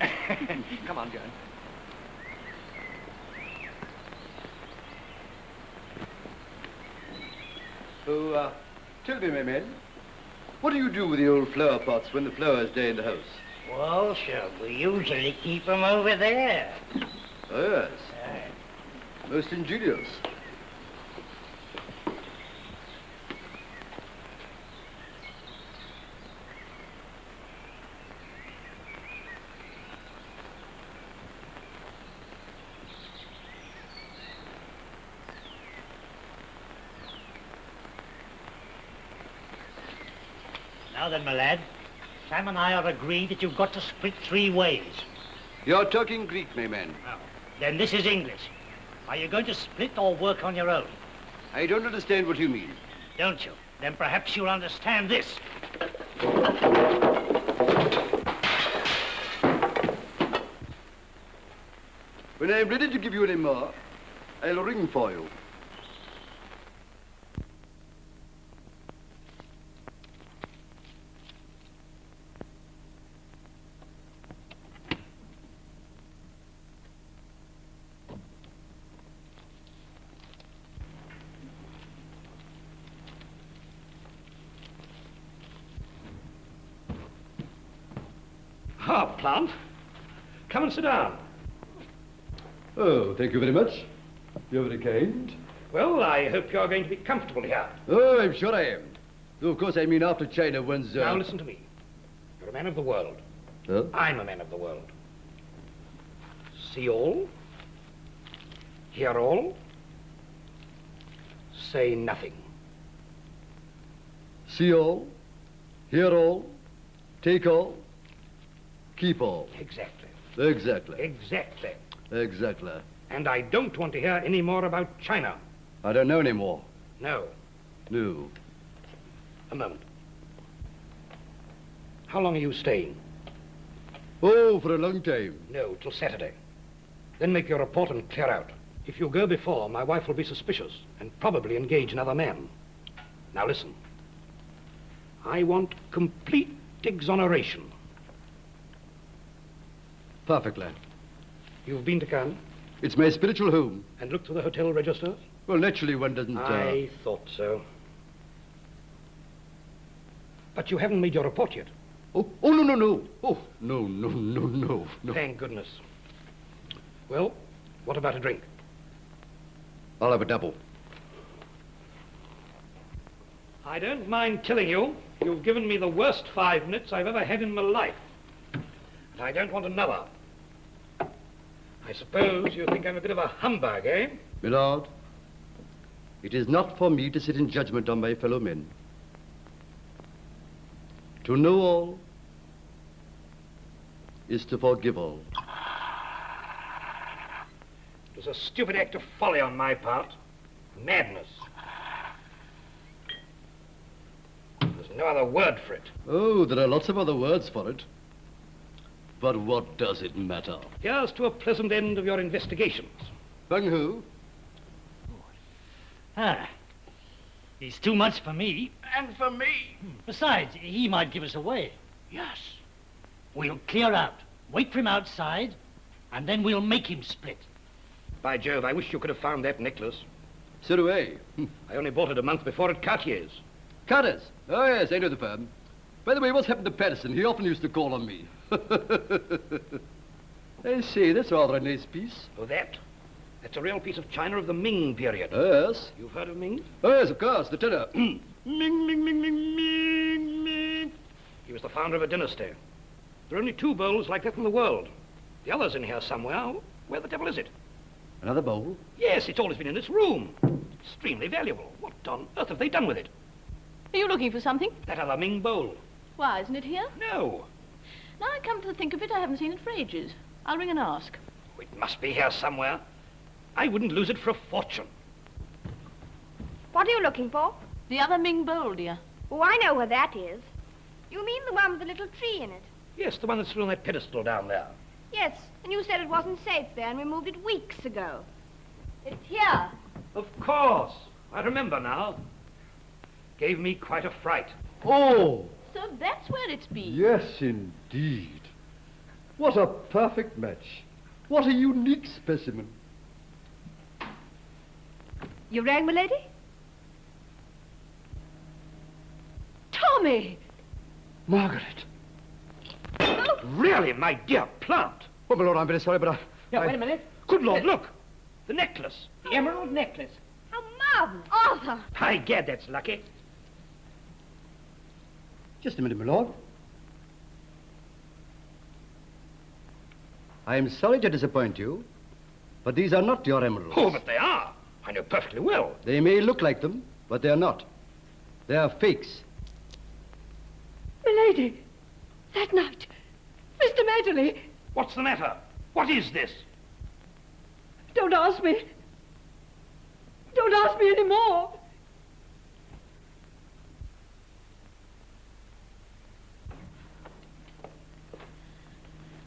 Come on, Joan. So, tell me, my man, what do you do with the old flower pots when the flowers die in the house? Well, sir, we usually keep 'em over there. Oh, yes. Most ingenious. Now then, my lad, Sam and I are agreed that you've got to split 3 ways. You're talking Greek, my man. Oh, then this is English. Are you going to split or work on your own? I don't understand what you mean. Don't you? Then perhaps you'll understand this. When I'm ready to give you any more, I'll ring for you. Ah, Plant. Come and sit down. Oh, thank you very much. You're very kind. Well, I hope you're going to be comfortable here. Oh, I'm sure I am. Though, of course, I mean after China one's... Now, listen to me. You're a man of the world. Huh? I'm a man of the world. See all. Hear all. Say nothing. See all, hear all, take all, keep all. Exactly. Exactly. Exactly. Exactly. And I don't want to hear any more about China. I don't know any more. No. No. A moment. How long are you staying? Oh, for a long time. No, till Saturday. Then make your report and clear out. If you go before, my wife will be suspicious and probably engage another man. Now listen. I want complete exoneration. Perfectly. You've been to Cannes? It's my spiritual home. And looked through the hotel registers? Well, naturally one doesn't... I thought so. But you haven't made your report yet. Oh, no, no, no. Oh, no, no, no, no, no. Thank goodness. Well, what about a drink? I'll have a double. I don't mind telling you, you've given me the worst 5 minutes I've ever had in my life. And I don't want another. I suppose you think I'm a bit of a humbug, eh? My lord, it is not for me to sit in judgment on my fellow men. To know all is to forgive all. It was a stupid act of folly on my part. Madness. There's no other word for it. Oh, there are lots of other words for it. But what does it matter? Here's to a pleasant end of your investigations. Bung Hu? Ah, he's too much for me. And for me. Besides, he might give us away. Yes. We'll clear out, wait for him outside, and then we'll make him split. By Jove, I wish you could have found that necklace. So do I. I only bought it a month before at Cartier's. Carter's? Oh, yes, I know the firm. By the way, what's happened to Patterson? He often used to call on me. I say, that's rather a nice piece. Oh, that? That's a real piece of china of the Ming period. Yes. You've heard of Ming? Oh, yes, of course, the tenor. Ming, Ming, Ming, Ming, Ming, Ming. He was the founder of a dynasty. There are only 2 bowls like that in the world. The other's in here somewhere. Where the devil is it? Another bowl? Yes, it's always been in this room. Extremely valuable. What on earth have they done with it? Are you looking for something? That other Ming bowl. Why, isn't it here? No. Now I come to think of it, I haven't seen it for ages. I'll ring and ask. Oh, it must be here somewhere. I wouldn't lose it for a fortune. What are you looking for? The other Ming bowl, dear. Oh, I know where that is. You mean the one with the little tree in it? Yes, the one that's still on that pedestal down there. Yes, and you said it wasn't safe there and we moved it weeks ago. It's here. Of course. I remember now. Gave me quite a fright. Oh! So that's where it's been. Yes, indeed. What a perfect match. What a unique specimen. You rang, milady? Tommy! Margaret. Oh. Really, my dear Plant. Oh, my lord, I'm very sorry, but Yeah, wait a minute. Good Lord, look. The necklace. The emerald necklace. How marvelous. Arthur! By gad, that's lucky. Just a minute, my lord. I am sorry to disappoint you, but these are not your emeralds. Oh, but they are. I know perfectly well. They may look like them, but they are not. They are fakes. Milady, that night, Mr. Madeley. What's the matter? What is this? Don't ask me. Don't ask me any more.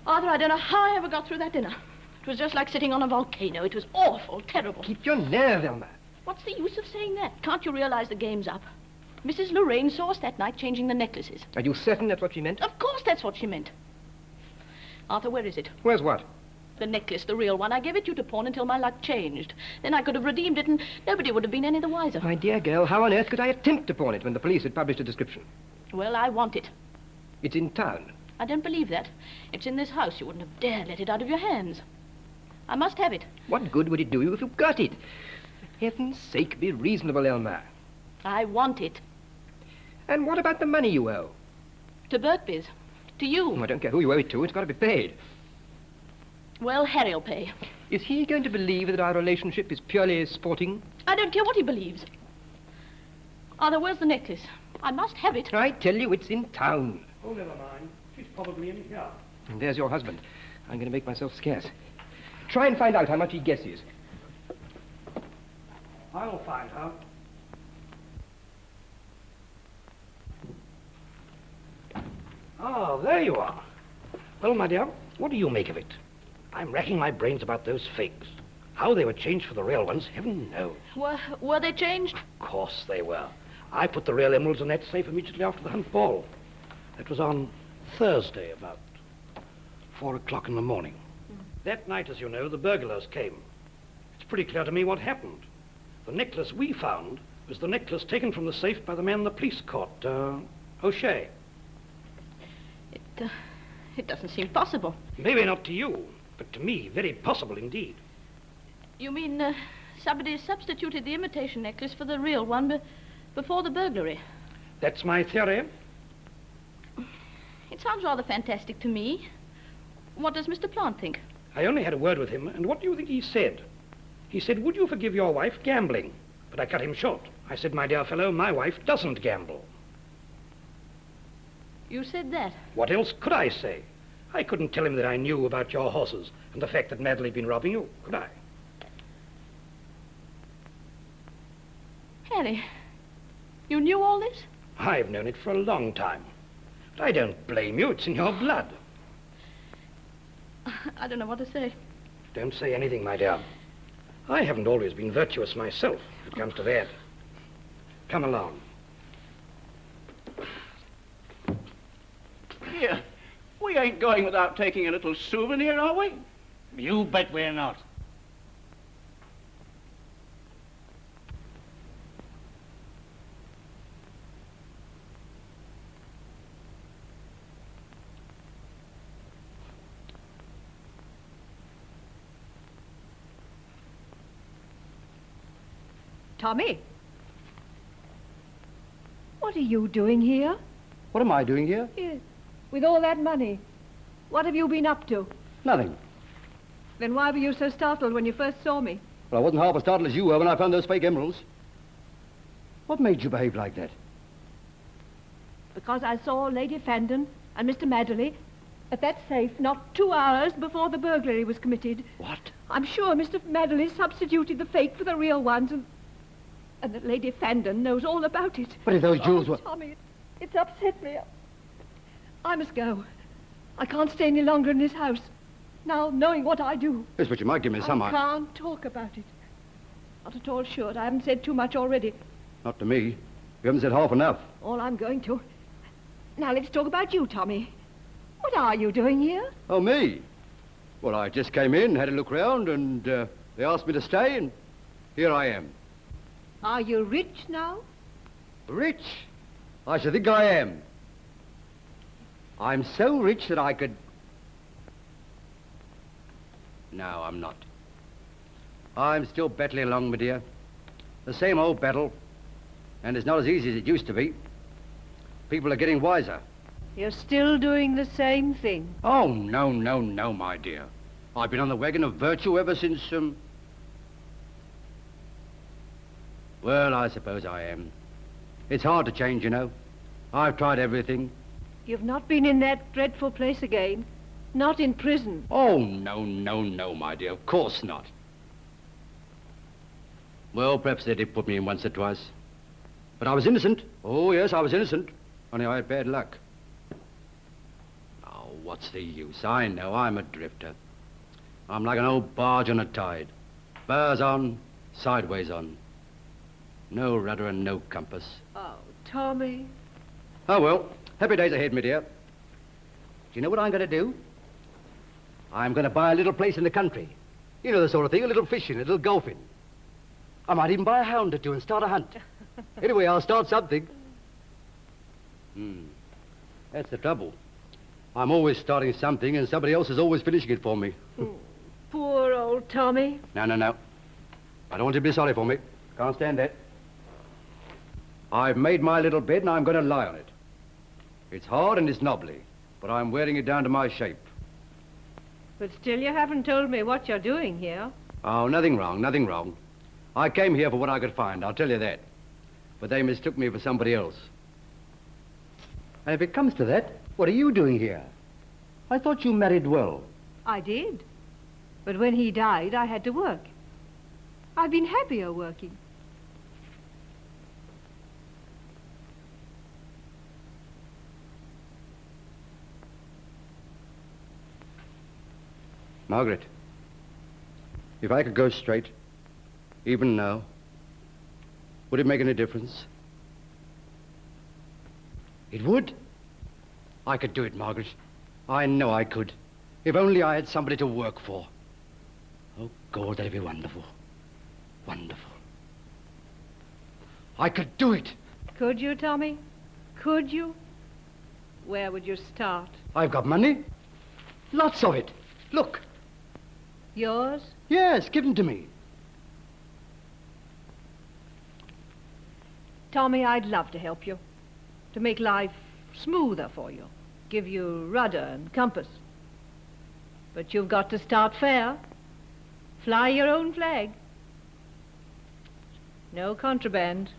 Arthur, I don't know how I ever got through that dinner. It was just like sitting on a volcano. It was awful, terrible. Keep your nerve, Elma. What's the use of saying that? Can't you realize the game's up? Mrs. Lorraine saw us that night changing the necklaces. Are you certain that's what she meant? Of course that's what she meant. Arthur, where is it? Where's what? The necklace, the real one. I gave it you to pawn until my luck changed. Then I could have redeemed it and nobody would have been any the wiser. My dear girl, how on earth could I attempt to pawn it when the police had published a description? Well, I want it. It's in town. I don't believe that. It's in this house. You wouldn't have dared let it out of your hands. I must have it. What good would it do you if you got it? For heaven's sake, be reasonable, Elmer. I want it. And what about the money you owe? To Birkby's. To you. I don't care who you owe it to. It's got to be paid. Well, Harry'll pay. Is he going to believe that our relationship is purely sporting? I don't care what he believes. Arthur, where's the necklace? I must have it. I tell you, it's in town. Oh, never mind. She's probably in here. And there's your husband. I'm going to make myself scarce. Try and find out how much he guesses. I'll find her. Ah, there you are. Well, my dear, what do you make of it? I'm racking my brains about those fakes. How they were changed for the real ones, heaven knows. Were they changed? Of course they were. I put the real emeralds in that safe immediately after the hunt ball. That was on Thursday, about 4 o'clock in the morning. That night, as you know, the burglars came. It's pretty clear to me what happened. The necklace we found was the necklace taken from the safe by the man the police caught, O'Shea. It doesn't seem possible. Maybe not to you, but to me, very possible indeed. You mean somebody substituted the imitation necklace for the real one before the burglary? That's my theory. It sounds rather fantastic to me. What does Mr. Plant think? I only had a word with him, and what do you think he said? He said, would you forgive your wife gambling? But I cut him short. I said, my dear fellow, my wife doesn't gamble. You said that? What else could I say? I couldn't tell him that I knew about your horses and the fact that Madeline had been robbing you, could I? Harry, you knew all this? I've known it for a long time. But I don't blame you. It's in your blood. I don't know what to say. Don't say anything, my dear. I haven't always been virtuous myself, if it comes to that. Come along. Here, we ain't going without taking a little souvenir, are we? You bet we're not. Tommy? What are you doing here? What am I doing here? Yes. With all that money. What have you been up to? Nothing. Then why were you so startled when you first saw me? Well, I wasn't half as startled as you were when I found those fake emeralds. What made you behave like that? Because I saw Lady Fandon and Mr. Madderley at that safe not 2 hours before the burglary was committed. What? I'm sure Mr. Madderley substituted the fake for the real ones and that Lady Fandon knows all about it. But if those jewels were... Tommy, it's upset me. I must go. I can't stay any longer in this house. Now, knowing what I do. Yes, but you might give me some... I can't talk about it. Not at all sure. I haven't said too much already. Not to me. You haven't said half enough. All I'm going to. Now, let's talk about you, Tommy. What are you doing here? Oh, me? Well, I just came in, had a look round, and they asked me to stay, and here I am. Are you rich now? Rich? I should think I am. I'm so rich that I could... No, I'm not. I'm still battling along, my dear. The same old battle. And it's not as easy as it used to be. People are getting wiser. You're still doing the same thing. Oh, no, no, no, my dear. I've been on the wagon of virtue ever since, Well, I suppose I am. It's hard to change, you know. I've tried everything. You've not been in that dreadful place again. Not in prison. Oh, no, no, no, my dear. Of course not. Well, perhaps they did put me in once or twice. But I was innocent. Oh, yes, I was innocent. Only I had bad luck. Oh, what's the use? I know I'm a drifter. I'm like an old barge on a tide. Spurs on, sideways on. No rudder and no compass. Oh, Tommy. Oh, well, happy days ahead, my dear. Do you know what I'm going to do? I'm going to buy a little place in the country. You know the sort of thing, a little fishing, a little golfing. I might even buy a hound or two and start a hunt. Anyway, I'll start something. That's the trouble. I'm always starting something, and somebody else is always finishing it for me. Poor old Tommy. No. I don't want you to be sorry for me. Can't stand that. I've made my little bed, and I'm going to lie on it. It's hard and it's knobbly, but I'm wearing it down to my shape. But still you haven't told me what you're doing here. Oh, nothing wrong. I came here for what I could find, I'll tell you that. But they mistook me for somebody else. And if it comes to that, what are you doing here? I thought you married well. I did. But when he died, I had to work. I've been happier working. Margaret, if I could go straight, even now, would it make any difference? It would? I could do it, Margaret. I know I could. If only I had somebody to work for. Oh, God, that'd be wonderful. Wonderful. I could do it. Could you, Tommy? Could you? Where would you start? I've got money. Lots of it. Look. Yours? Yes, given to me. Tommy, I'd love to help you. To make life smoother for you. Give you rudder and compass. But you've got to start fair. Fly your own flag. No contraband.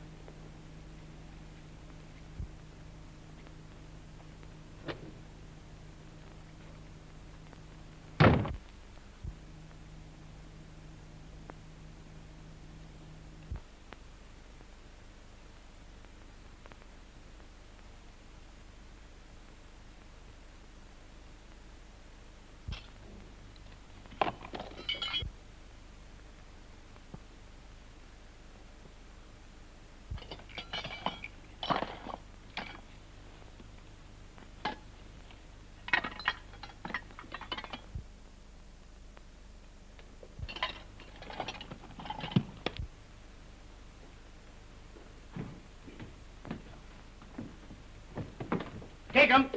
Take 'em.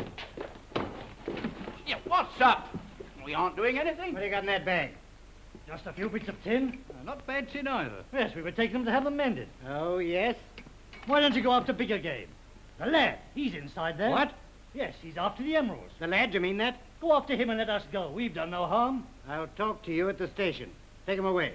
Yeah, what's up? We aren't doing anything. What do you got in that bag? Just a few bits of tin? Not bad tin either. Yes, we were taking them to have them mended. Oh, yes? Why don't you go after bigger game? The lad, he's inside there. What? Yes, he's after the emeralds. The lad, you mean that? Go after him and let us go. We've done no harm. I'll talk to you at the station. Take him away.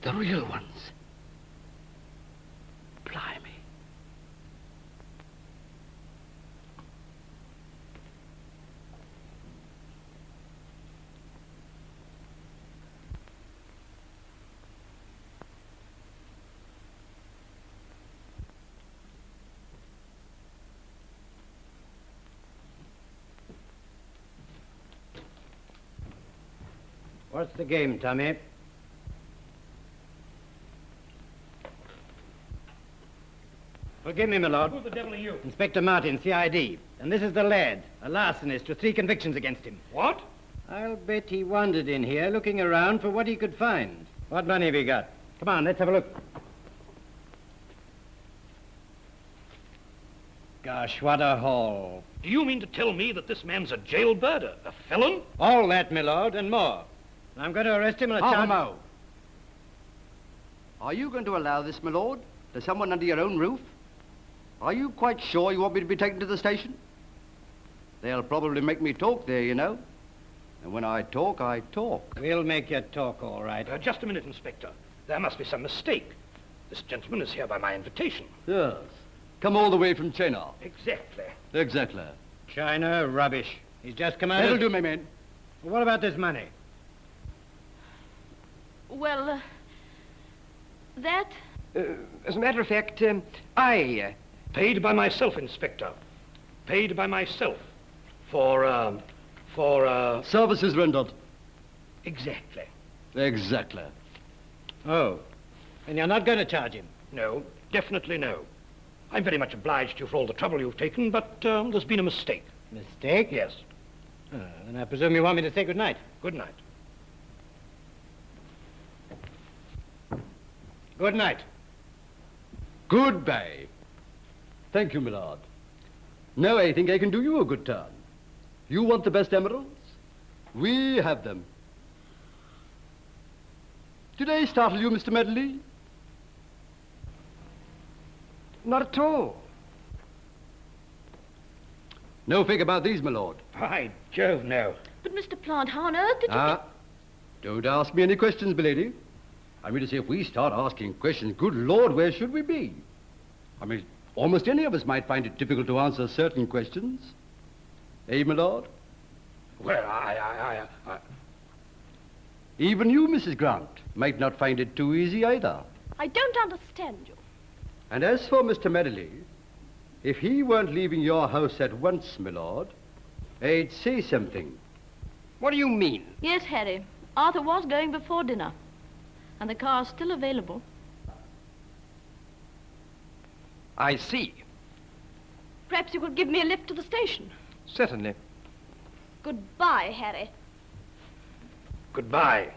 The real ones. Blimey. What's the game, Tommy? Forgive me, my lord. Who the devil are you? Inspector Martin, CID. And this is the lad, a larcenist with 3 convictions against him. What? I'll bet he wandered in here looking around for what he could find. What money have you got? Come on, let's have a look. Gosh, what a haul. Do you mean to tell me that this man's a jailbird, a felon? All that, my lord, and more. I'm going to arrest him on a charge... Mo. Are you going to allow this, my lord? To someone under your own roof? Are you quite sure you want me to be taken to the station? They'll probably make me talk there, you know. And when I talk, I talk. We'll make you talk, all right. Just a minute, Inspector. There must be some mistake. This gentleman is here by my invitation. Yes. Come all the way from China. Exactly. Exactly. China, rubbish. He's just come out That'll of... do, my man. What about this money? Well, that... As a matter of fact, I... Paid by myself, Inspector. Paid by myself. For... Services rendered. Exactly. Exactly. Oh, and you're not going to charge him? No, definitely no. I'm very much obliged to you for all the trouble you've taken, but there's been a mistake. Mistake? Yes. Then I presume you want me to say good night. Good night. Good night. Goodbye. Thank you, my lord. Now I think I can do you a good turn. You want the best emeralds? We have them. Did I startle you, Mr. Medley? Not at all. No fig about these, my lord. By Jove, no. But, Mr. Plant, how on earth did you... Don't ask me any questions, my lady. I mean to say, if we start asking questions, good Lord, where should we be? I mean, almost any of us might find it difficult to answer certain questions. Eh, my lord? Well, I... Even you, Mrs. Grant, might not find it too easy either. I don't understand you. And as for Mr. Medley, if he weren't leaving your house at once, my lord, I'd say something. What do you mean? Yes, Harry. Arthur was going before dinner. And the car's still available. I see. Perhaps you could give me a lift to the station. Certainly. Goodbye, Harry. Goodbye.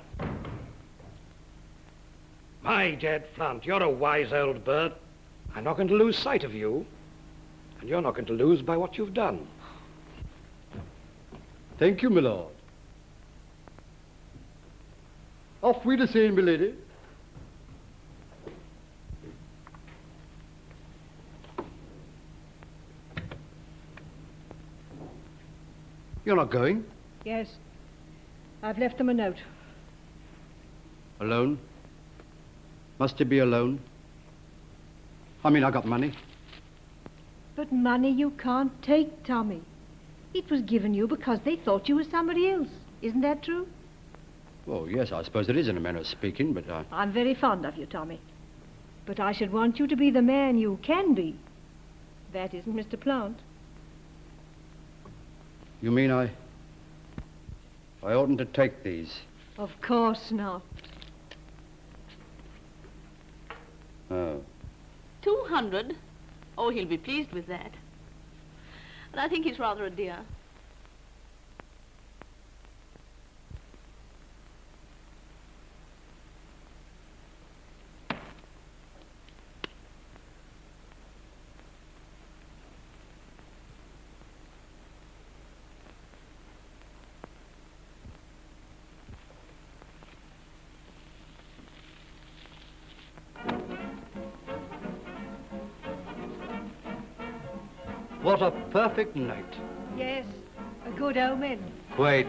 My Dad Plant, you're a wise old bird. I'm not going to lose sight of you. And you're not going to lose by what you've done. Thank you, my lord. Off we to see, my lady. You're not going? Yes. I've left them a note. Alone? Must you be alone? I mean, I got money. But money you can't take, Tommy. It was given you because they thought you were somebody else. Isn't that true? Oh, yes, I suppose it is in a manner of speaking, but I'm very fond of you, Tommy. But I should want you to be the man you can be. That isn't Mr. Plant. You mean I oughtn't to take these? Of course not. Oh. 200? Oh, he'll be pleased with that. And I think he's rather a dear. What a perfect night. Yes, a good omen. Quite.